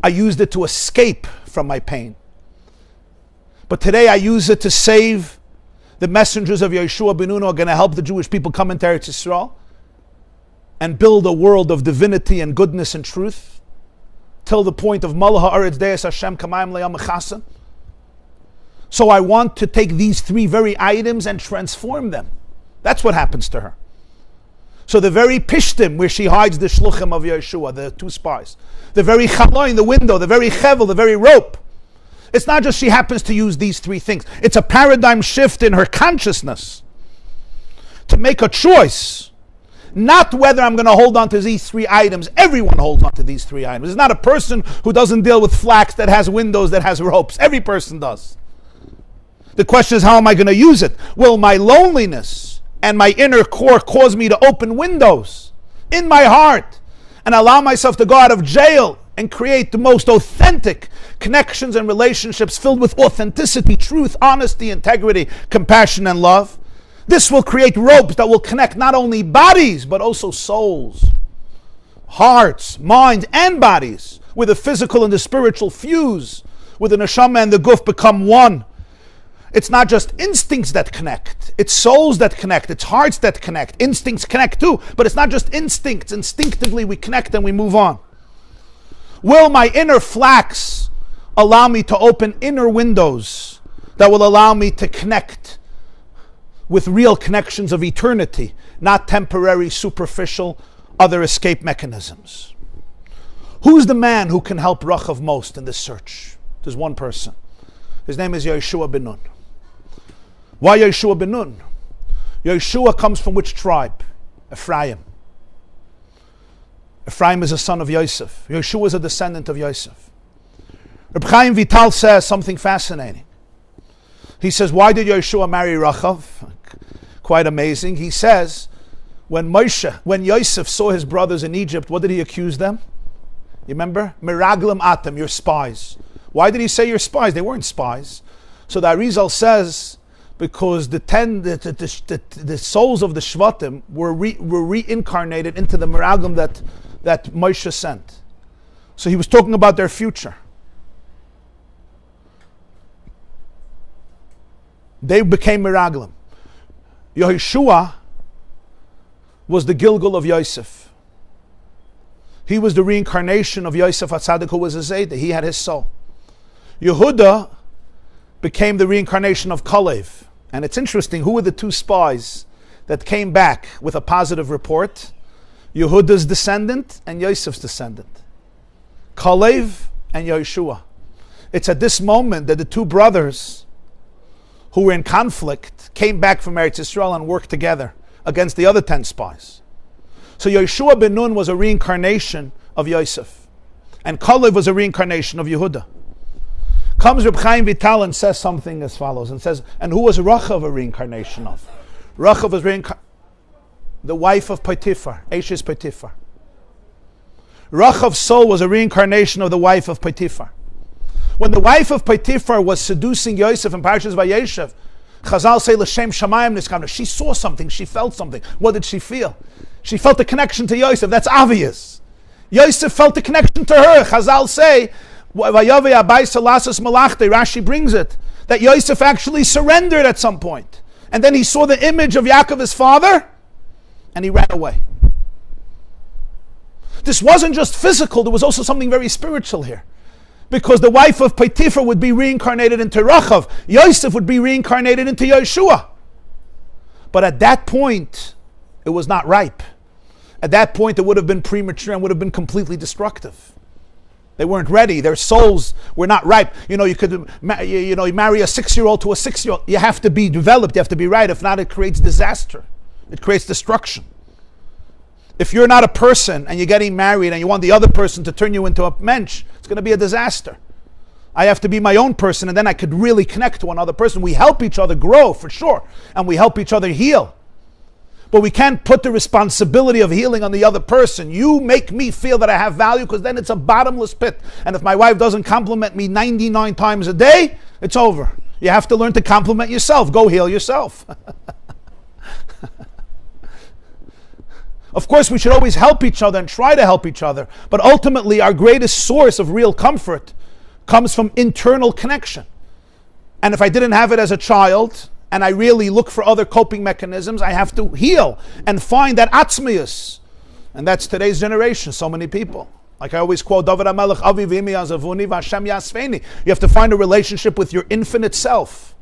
I used it to escape from my pain. But today I use it to save the messengers of Yeshua ben Nun who are going to help the Jewish people come into Eretz Yisrael and build a world of divinity and goodness and truth till the point of Malach Haaretz Deis Hashem Kamayim Le'am Mechasen. So I want to take these three very items and transform them. That's what happens to her. So the very pishtim, where she hides the shluchim of Yeshua, the two spies, the very chaloin, the window, the very chevel, the very rope, it's not just she happens to use these three things. It's a paradigm shift in her consciousness to make a choice. Not whether I'm going to hold on to these three items. Everyone holds on to these three items. It's not a person who doesn't deal with flax that has windows, that has ropes. Every person does. The question is, how am I going to use it? Will my loneliness and my inner core cause me to open windows in my heart and allow myself to go out of jail and create the most authentic connections and relationships filled with authenticity, truth, honesty, integrity, compassion, and love? This will create ropes that will connect not only bodies, but also souls, hearts, minds, and bodies, where the physical and the spiritual fuse, where the neshama and the guf become one. It's not just instincts that connect. It's souls that connect. It's hearts that connect. Instincts connect too. But it's not just instincts. Instinctively we connect and we move on. Will my inner flax allow me to open inner windows that will allow me to connect with real connections of eternity, not temporary, superficial, other escape mechanisms? Who's the man who can help Rahab most in this search? There's one person. His name is Yeshua ben Nun. Why Yeshua ben Nun? Yeshua comes from which tribe? Ephraim. Ephraim is a son of Yosef. Yeshua is a descendant of Yosef. Reb Chaim Vital says something fascinating. He says, why did Yeshua marry Rahab? quite amazing. He says, when Yosef saw his brothers in Egypt, what did he accuse them? You remember? Miraglim atem, you're spies. Why did he say you're spies? They weren't spies. So the Arizal says, because the souls of the Shvatim were reincarnated into the Miraglim that Moshe sent. So he was talking about their future. They became Miraglim. Yehoshua was the Gilgal of Yosef. He was the reincarnation of Yosef HaTzadik, who was a Zayda. He had his soul. Yehuda became the reincarnation of Kalev. And it's interesting, who were the two spies that came back with a positive report? Yehuda's descendant and Yosef's descendant. Kalev and Yehoshua. It's at this moment that the two brothers who were in conflict came back from Eretz Yisrael and worked together against the other 10 spies. So Yehoshua ben Nun was a reincarnation of Yosef. And Kalev was a reincarnation of Yehuda. Comes Reb Chaim Vital and says something as follows, and says, and who was Rahab a reincarnation of? Rahab was the wife of Potiphar, Eshes Potiphar. Rahab's soul was a reincarnation of the wife of Potiphar. When the wife of Potiphar was seducing Yosef in Parshas Vayeshev, Chazal say l'shem shamayim niskavna. She saw something, she felt something. What did she feel? She felt a connection to Yosef. That's obvious. Yosef felt a connection to her. Chazal say, Rashi brings it, that Yosef actually surrendered at some point. And then he saw the image of Yaakov, his father, and he ran away. This wasn't just physical, there was also something very spiritual here. Because the wife of Potiphar would be reincarnated into Rahab. Yosef would be reincarnated into Yehoshua. But at that point, it was not ripe. At that point, it would have been premature and would have been completely destructive. They weren't ready. Their souls were not ripe. You could you marry a 6-year-old to a 6-year-old. You have to be developed. You have to be right. If not, it creates disaster. It creates destruction. If you're not a person and you're getting married and you want the other person to turn you into a mensch, it's going to be a disaster. I have to be my own person, and then I could really connect to another person. We help each other grow, for sure, and we help each other heal. But we can't put the responsibility of healing on the other person. You make me feel that I have value, because then it's a bottomless pit. And if my wife doesn't compliment me 99 times a day, it's over. You have to learn to compliment yourself. Go heal yourself. Of course, we should always help each other and try to help each other. But ultimately, our greatest source of real comfort comes from internal connection. And if I didn't have it as a child, and I really look for other coping mechanisms, I have to heal and find that atzmius. And that's today's generation, so many people. Like I always quote, David HaMelech, Avi v'imi azavuni v'Hashem yasfeini. You have to find a relationship with your infinite self.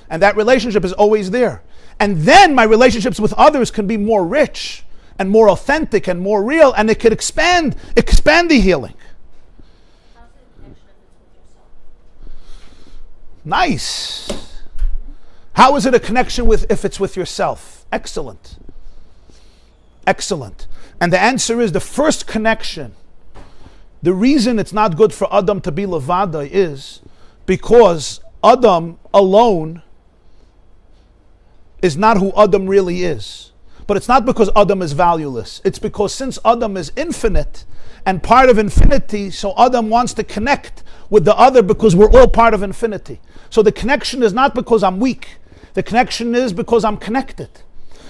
And that relationship is always there. And then my relationships with others can be more rich and more authentic and more real, and it could expand the healing. Nice. How is it a connection if it's with yourself? Excellent. Excellent. And the answer is the first connection. The reason it's not good for Adam to be levada is because Adam alone is not who Adam really is. But it's not because Adam is valueless. It's because since Adam is infinite and part of infinity, so Adam wants to connect with the other because we're all part of infinity. So the connection is not because I'm weak. The connection is because I'm connected.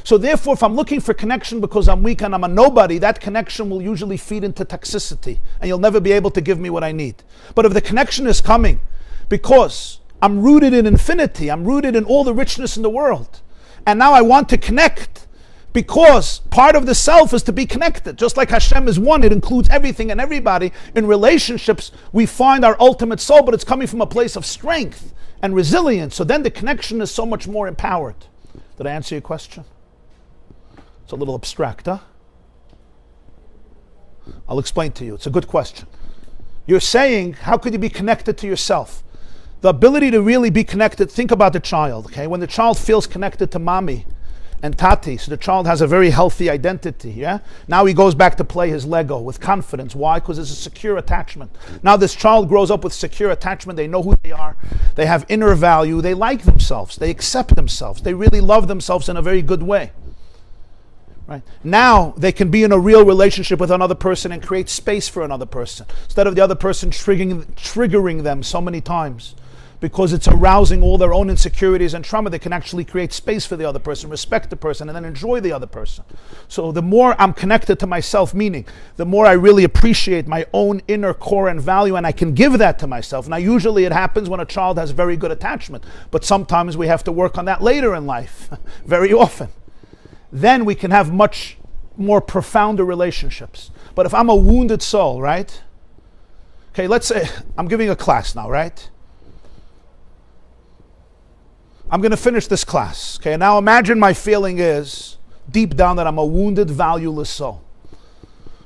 So therefore, if I'm looking for connection because I'm weak and I'm a nobody, that connection will usually feed into toxicity and you'll never be able to give me what I need. But if the connection is coming because I'm rooted in infinity, I'm rooted in all the richness in the world, and now I want to connect because part of the self is to be connected. Just like Hashem is one, it includes everything and everybody. In relationships, we find our ultimate soul, but it's coming from a place of strength and resilience. So then the connection is so much more empowered. Did I answer your question? It's a little abstract, huh? I'll explain to you. It's a good question. You're saying, how could you be connected to yourself? The ability to really be connected, think about the child, okay? When the child feels connected to mommy, and tati. So the child has a very healthy identity. Yeah. Now he goes back to play his Lego with confidence. Why? Because it's a secure attachment. Now this child grows up with secure attachment. They know who they are. They have inner value. They like themselves. They accept themselves. They really love themselves in a very good way. Right. Now they can be in a real relationship with another person and create space for another person instead of the other person triggering them so many times because it's arousing all their own insecurities and trauma. They can actually create space for the other person, respect the person, and then enjoy the other person. So the more I'm connected to myself, meaning the more I really appreciate my own inner core and value, and I can give that to myself. Now usually it happens when a child has very good attachment, but sometimes we have to work on that later in life, very often. Then we can have much more profounder relationships. But if I'm a wounded soul, right? Okay, let's say I'm giving a class now, right? I'm going to finish this class. Okay, now imagine my feeling is deep down that I'm a wounded, valueless soul.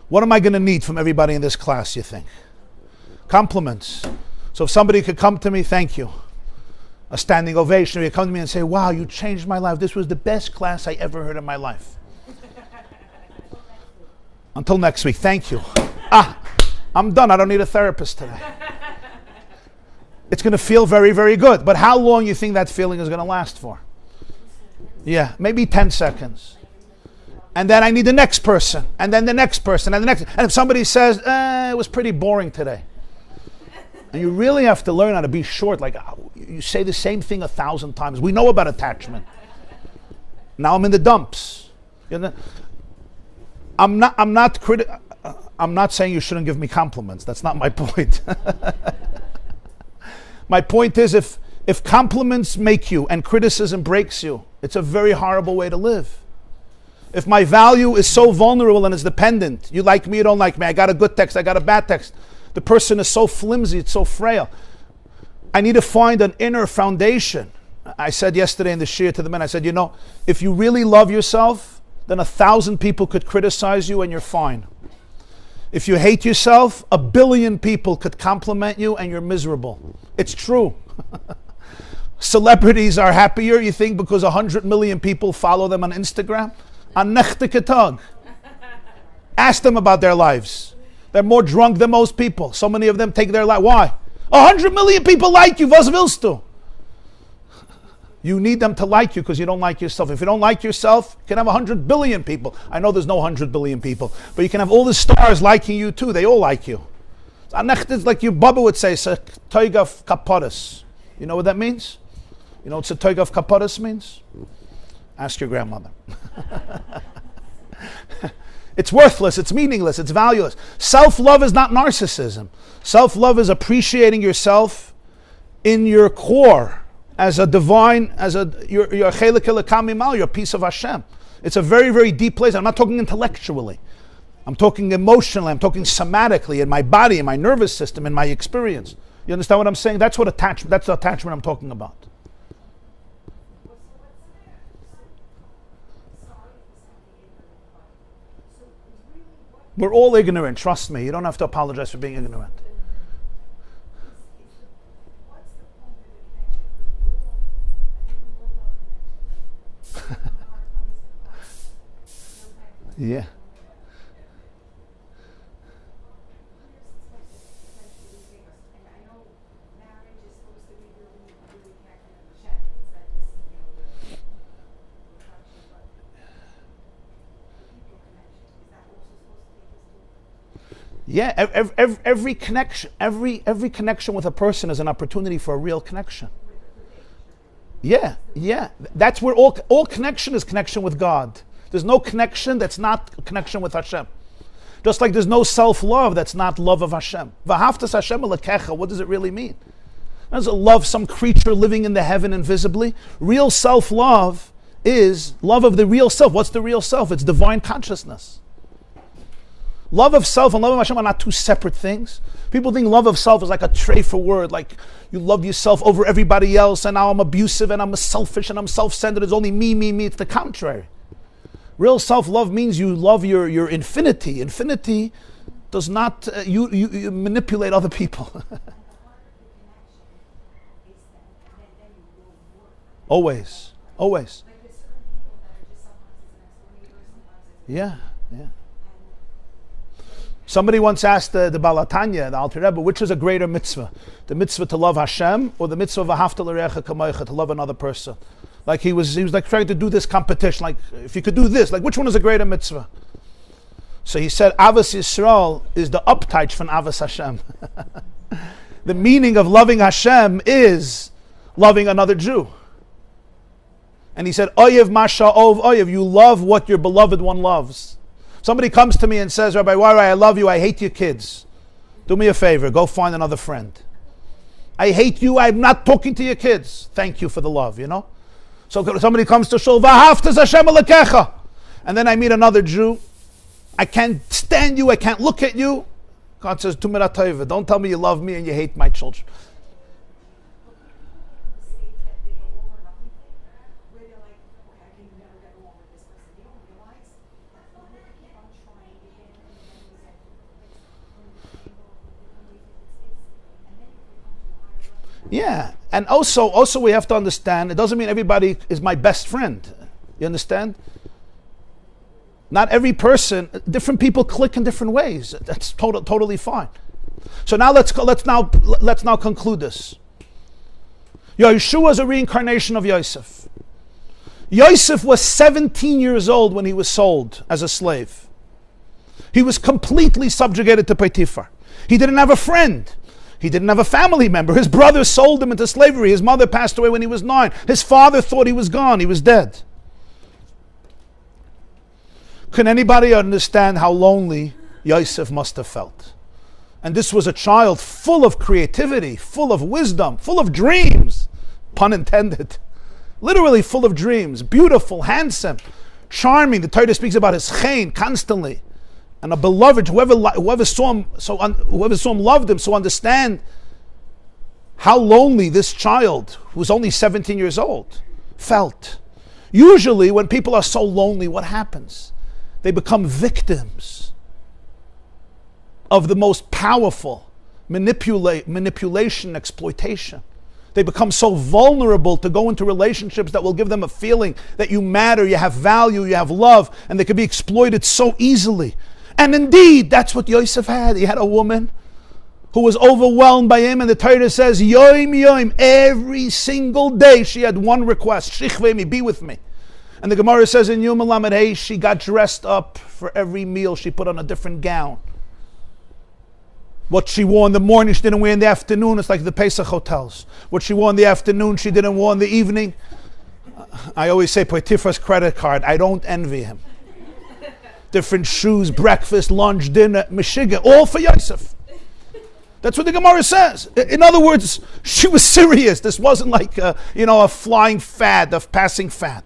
What am I going to need from everybody in this class, you think? Compliments. So if somebody could come to me, thank you. A standing ovation, or you come to me and say, wow, you changed my life. This was the best class I ever heard in my life. Until next week, thank you. I'm done. I don't need a therapist today. It's going to feel very, very good. But how long you think that feeling is going to last for? Yeah, maybe 10 seconds. And then I need the next person, and then the next person, and the next. And if somebody says, it was pretty boring today. And you really have to learn how to be short. Like, you say the same thing 1,000 times. We know about attachment. Now I'm in the dumps. You know? I'm not saying you shouldn't give me compliments. That's not my point. My point is, if compliments make you and criticism breaks you, it's a very horrible way to live. If my value is so vulnerable and is dependent, you like me, you don't like me, I got a good text, I got a bad text, the person is so flimsy, it's so frail. I need to find an inner foundation. I said yesterday in the Shia to the men, I said, if you really love yourself, then 1,000 people could criticize you and you're fine. If you hate yourself, 1 billion people could compliment you and you're miserable. It's true. Celebrities are happier, you think, because 100 million people follow them on Instagram? Ask them about their lives. They're more drunk than most people. So many of them take their life. Why? 100 million people like you. Was willst du? You need them to like you because you don't like yourself. If you don't like yourself, you can have 100 billion people. I know there's no 100 billion people, but you can have all the stars liking you too. They all like you. It's like your Bubba would say, Toig of Kaporis. You know what that means? You know what Toig of Kaporis means? Ask your grandmother. It's worthless, it's meaningless, it's valueless. Self-love is not narcissism. Self-love is appreciating yourself in your core as a divine, you're a chelik elokam, you're a piece of Hashem. It's a very, very deep place. I'm not talking intellectually. I'm talking emotionally, I'm talking somatically, in my body, in my nervous system, in my experience. You understand what I'm saying? That's the attachment I'm talking about. We're all ignorant, trust me. You don't have to apologize for being ignorant. Yeah. Yeah, every connection, every connection with a person is an opportunity for a real connection. Yeah. That's where all connection is connection with God. There's no connection that's not connection with Hashem. Just like there's no self-love that's not love of Hashem. V'ahavtas Hashem elekecha, what does it really mean? Does it love some creature living in the heaven invisibly? Real self-love is love of the real self. What's the real self? It's divine consciousness. Love of self and love of Hashem are not two separate things. People think love of self is like a tray for word, like you love yourself over everybody else, and now I'm abusive and I'm selfish and I'm self-centered. It's only me. It's the contrary. Real self-love means you love your infinity. Infinity does not, you manipulate other people. Always. Yeah, yeah. Somebody once asked the Balatanya, the Alter Rebbe, which is a greater mitzvah? The mitzvah to love Hashem or the mitzvah of Ahavta l'reacha kamoicha, to love another person? Like he was like trying to do this competition. Like if you could do this, like which one is a greater mitzvah? So he said, Avos Yisrael is the uptight from Avos Hashem. The meaning of loving Hashem is loving another Jew. And he said, Oyev masha ov oyev, you love what your beloved one loves. Somebody comes to me and says, Rabbi Wari, I love you, I hate your kids. Do me a favor, go find another friend. I hate you, I'm not talking to your kids. Thank you for the love, you know? So somebody comes to Shul, V'ahavta Hashem Elokecha. And then I meet another Jew. I can't stand you, I can't look at you. God says, Tumirat Tova, don't tell me you love me and you hate my children. Yeah, and also we have to understand, it doesn't mean everybody is my best friend. You understand? Not every person, different people click in different ways. That's totally fine. So now let's now conclude this. Yeshua is a reincarnation of Yosef. Yosef was 17 years old when he was sold as a slave. He was completely subjugated to Potiphar. He didn't have a friend. He didn't have a family member. His brother sold him into slavery. His mother passed away when he was 9. His father thought he was gone. He was dead. Can anybody understand how lonely Yosef must have felt? And this was a child full of creativity, full of wisdom, full of dreams. Pun intended. Literally full of dreams. Beautiful, handsome, charming. The Torah speaks about his chen constantly. And a beloved, whoever saw him loved him. So understand how lonely this child, who was only 17 years old, felt. Usually when people are so lonely, what happens? They become victims of the most powerful manipulation, exploitation. They become so vulnerable to go into relationships that will give them a feeling that you matter, you have value, you have love, and they can be exploited so easily. And indeed, that's what Yosef had. He had a woman who was overwhelmed by him, and the Torah says, Yoim, every single day she had one request, Shichvemi, be with me. And the Gemara says in Yom Lamed Hey, she got dressed up for every meal. She put on a different gown. What she wore in the morning, she didn't wear in the afternoon. It's like the Pesach hotels. What she wore in the afternoon, she didn't wear in the evening. I always say, Potiphar's credit card, I don't envy him. Different shoes, breakfast, lunch, dinner, Meshiga, all for Yosef. That's what the Gemara says. In other words, she was serious. This wasn't like a flying fad, a passing fad.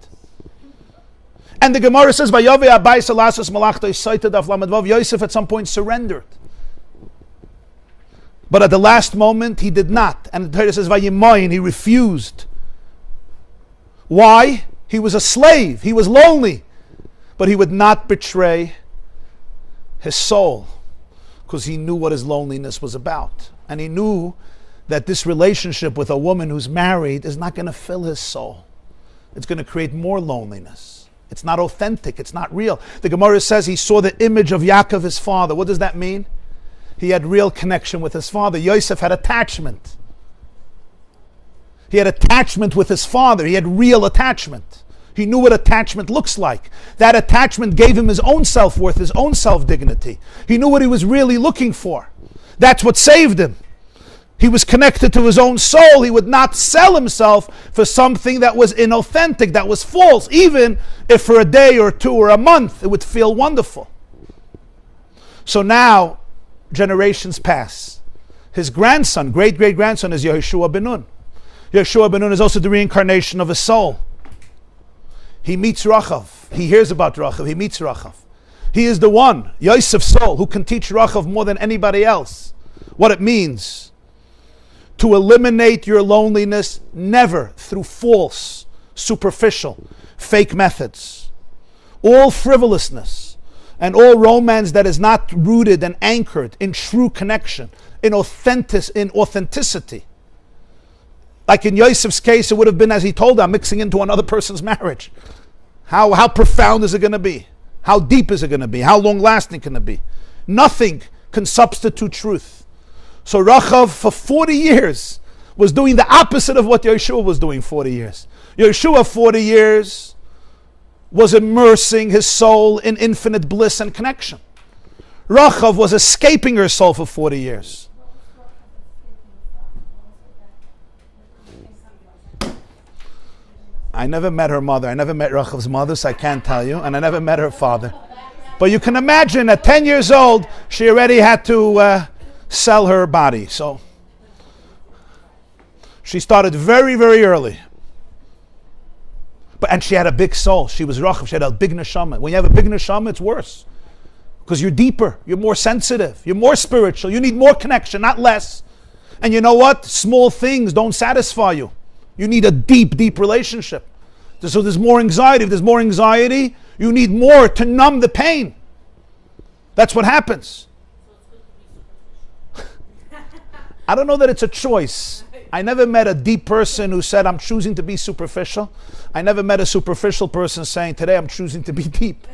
And the Gemara says, Yosef at some point surrendered. But at the last moment, he did not. And the Torah says, he refused. Why? He was a slave. He was lonely. But he would not betray his soul because he knew what his loneliness was about. And he knew that this relationship with a woman who's married is not going to fill his soul. It's going to create more loneliness. It's not authentic. It's not real. The Gemara says he saw the image of Yaakov, his father. What does that mean? He had real connection with his father. Yosef had attachment. He had attachment with his father. He had real attachment. He knew what attachment looks like. That attachment gave him his own self-worth, his own self-dignity. He knew what he was really looking for. That's what saved him. He was connected to his own soul. He would not sell himself for something that was inauthentic, that was false, even if for a day or two or a month it would feel wonderful. So now, generations pass. His grandson, great-great-grandson, is Yehoshua ben Nun. Yehoshua ben Nun is also the reincarnation of his soul. He meets Rachav. He hears about Rachav. He meets Rachav. He is the one, Yosef's soul, who can teach Rachav more than anybody else what it means to eliminate your loneliness never through false, superficial, fake methods. All frivolousness and all romance that is not rooted and anchored in true connection, in authenticity. Like in Yosef's case, it would have been, as he told her, mixing into another person's marriage. How profound is it going to be? How deep is it going to be? How long lasting can it be? Nothing can substitute truth. So Rahab for 40 years was doing the opposite of what Yeshua was doing 40 years. Yeshua 40 years was immersing his soul in infinite bliss and connection. Rahab was escaping her soul for 40 years. I never met her mother. I never met Rahab's mother, so I can't tell you. And I never met her father. But you can imagine at 10 years old, she already had to sell her body. So she started very, very early. And she had a big soul. She was Rahab. She had a big neshama. When you have a big neshama, it's worse. Because you're deeper. You're more sensitive. You're more spiritual. You need more connection, not less. And you know what? Small things don't satisfy you. You need a deep, deep relationship. So there's more anxiety. If there's more anxiety, you need more to numb the pain. That's what happens. I don't know that it's a choice. I never met a deep person who said, I'm choosing to be superficial. I never met a superficial person saying, today I'm choosing to be deep.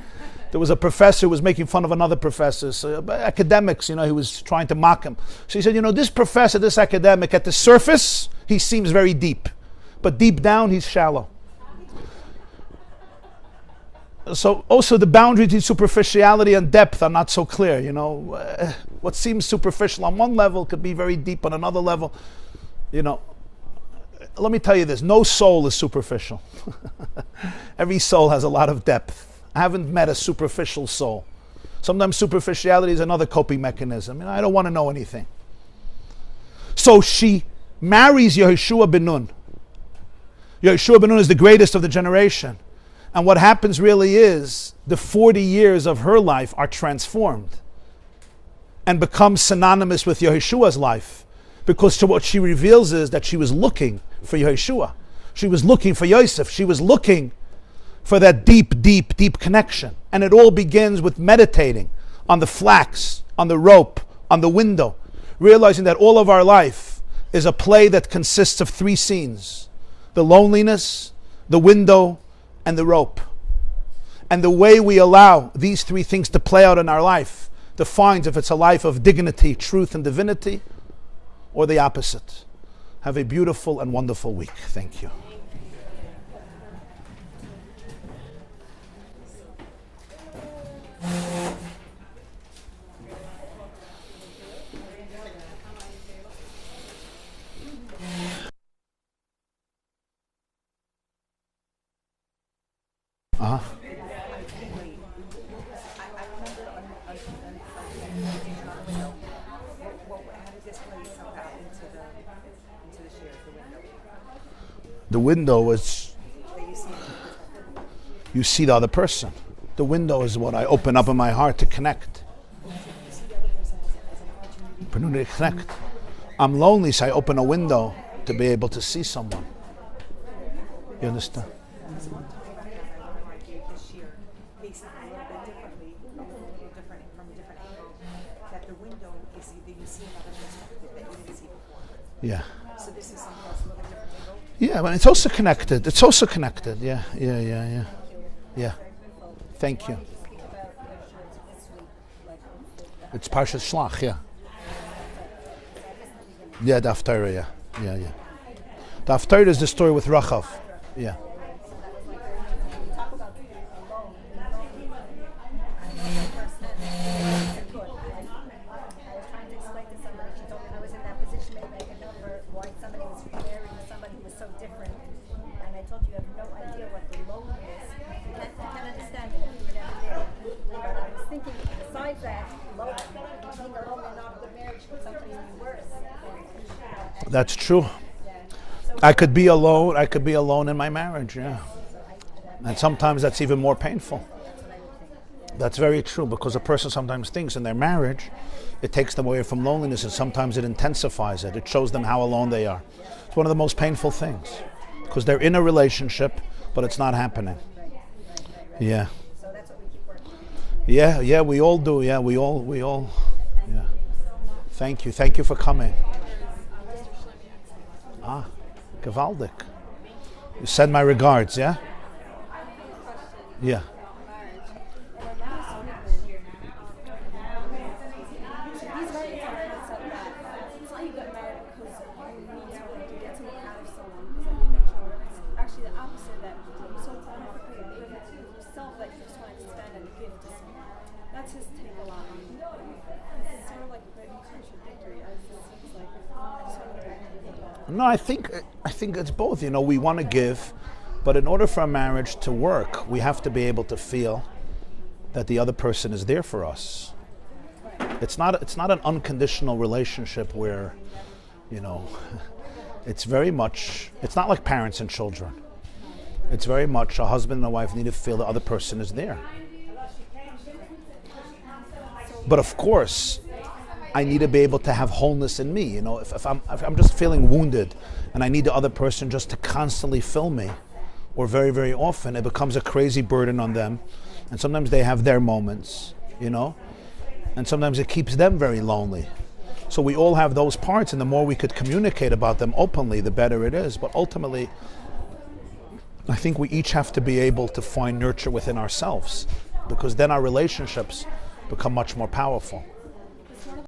There was a professor who was making fun of another professor. So, academics, he was trying to mock him. So he said, this professor, this academic, at the surface, he seems very deep. But deep down, he's shallow. So also the boundary between superficiality and depth are not so clear. What seems superficial on one level could be very deep on another level. Let me tell you this, no soul is superficial. Every soul has a lot of depth. I haven't met a superficial soul. Sometimes superficiality is another coping mechanism. I don't want to know anything. So she marries Yehoshua ben Nun. Yehoshua ben Nun is the greatest of the generation. And what happens really is the 40 years of her life are transformed and become synonymous with Yehoshua's life. Because what she reveals is that she was looking for Yehoshua. She was looking for Yosef. She was looking for that deep, deep, deep connection. And it all begins with meditating on the flax, on the rope, on the window, realizing that all of our life is a play that consists of 3 scenes: the loneliness, the window, and the rope. And the way we allow these 3 things to play out in our life defines if it's a life of dignity, truth, and divinity, or the opposite. Have a beautiful and wonderful week. Thank you. Uh-huh. The window is, you see the other person. The window is what I open up in my heart to connect. I'm lonely, so I open a window to be able to see someone. You understand? Yeah. So this is something else, a little different angle? Yeah, but it's also connected. It's also connected. Yeah. Yeah. Thank you. It's parsha Shlach, yeah. Yeah, the Haftarah, yeah. The Haftarah is the story with Rahab. Yeah. That's true. I could be alone. I could be alone in my marriage, yeah. And sometimes that's even more painful. That's very true, because a person sometimes thinks in their marriage, it takes them away from loneliness, and sometimes it intensifies it. It shows them how alone they are. It's one of the most painful things, because they're in a relationship, but it's not happening. Yeah. Yeah, we all do. Yeah, we all. Yeah. Thank you for coming. Gewaldig. You send my regards, yeah? Yeah. No, I think it's both. You know, we want to give, but in order for a marriage to work, we have to be able to feel that the other person is there for us. It's not an unconditional relationship where, you know, it's very much, it's not like parents and children. It's very much a husband and a wife need to feel the other person is there. But of course, I need to be able to have wholeness in me. You know, if I'm just feeling wounded and I need the other person just to constantly fill me, or very, very often, it becomes a crazy burden on them. And sometimes they have their moments, you know, and sometimes it keeps them very lonely. So we all have those parts, and the more we could communicate about them openly, the better it is. But ultimately, I think we each have to be able to find nurture within ourselves, because then our relationships become much more powerful.